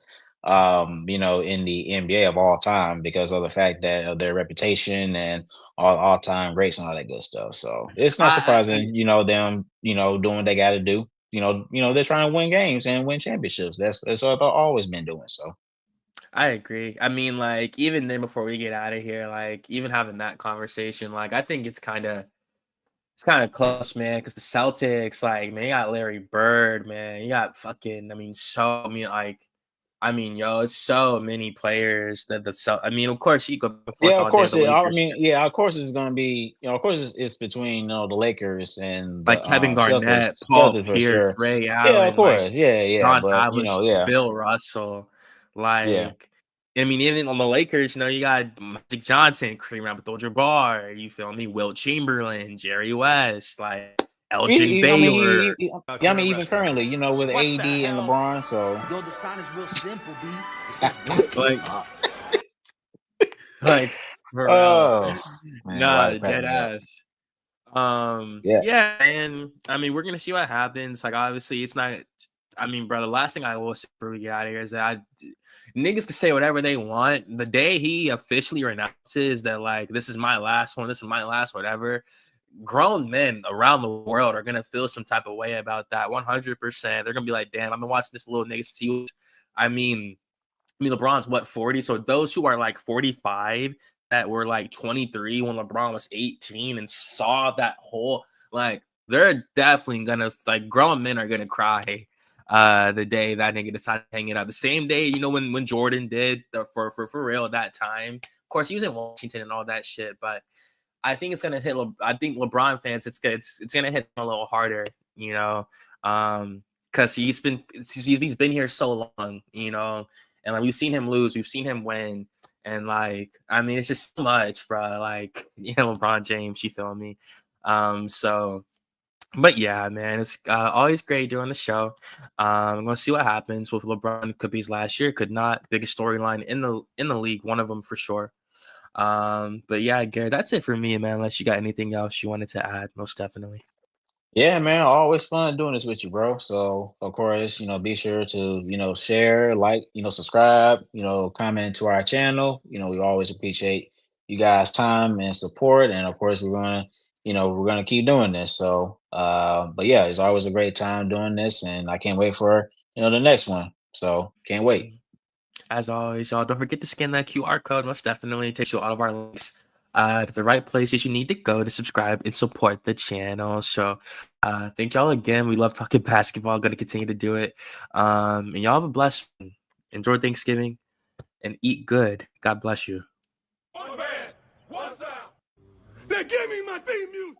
in the NBA of all time because of the fact that of their reputation and all time greats and all that good stuff. So it's not I surprising, them, doing what they got to do. They're trying to win games and win championships. That's what they've always been doing. So I agree. I mean, like, even then before we get out of here, like, even having that conversation, like, I think it's kind of close, man, because the Celtics, like, man, you got Larry Bird, man. You got fucking, I mean, yo, it's so many players that I mean, of course, you go back and yeah, forth of all day. course. The I Lakers, mean, yeah, of course it's going to be. Of course it's between the Lakers and the like Kevin Celtics. Garnett, Paul Celtics for Pierce, sure. Ray Yeah, of Allen, like course. Yeah, yeah. John But Havlicek, yeah, Bill Russell, yeah, like, I mean, even on the Lakers, you got Magic Johnson, Kareem Abdul-Jabbar, you feel me? Wilt Chamberlain, Jerry West, like, Elgin Baylor. I mean, even currently, you know, with AD and LeBron, so Yo, the sign is real simple, B. It says like for real. oh man, Nah, right, dead ass. Yeah, and I mean, we're gonna see what happens. Like, obviously, it's not. I mean, bro, the last thing I will say before we get out of here is that niggas can say whatever they want. The day he officially announces that, like, this is my last one, this is my last whatever, grown men around the world are gonna feel some type of way about that. 100%. They're gonna be like, damn, I've been watching this little nigga since he was. I mean, LeBron's what, 40? So those who are like 45 that were like 23 when LeBron was 18 and saw that whole, like, they're definitely gonna, like, grown men are gonna cry the day that nigga decided to hang it up. The same day, you know, when Jordan did for real that time. Of course, he was in Washington and all that shit, but I think it's gonna hit. I think LeBron fans, it's gonna hit him a little harder, you know, because he's been here so long, you know, and like we've seen him lose, we've seen him win, and like I mean, it's just so much, bro. Like, you know, LeBron James, you feel me? So, but yeah, man, it's always great doing the show. I'm gonna see what happens with LeBron. Could be his last year, could not. Biggest storyline in the league, one of them for sure. But yeah, Gary, that's it for me, man. Unless you got anything else you wanted to add, most definitely. Yeah, man, always fun doing this with you, bro. So, of course, you know, be sure to, you know, share, like, you know, subscribe, you know, comment to our channel. You know, we always appreciate you guys' time and support. And of course, we're gonna keep doing this. So, but yeah, it's always a great time doing this, and I can't wait for, you know, the next one. So, can't wait. As always, y'all, don't forget to scan that QR code. Most definitely, it takes you all of our links to the right places you need to go to subscribe and support the channel. So thank y'all again. We love talking basketball. Going to continue to do it. And y'all have a blessed one. Enjoy Thanksgiving and eat good. God bless you. One band, one sound. They give me my theme music.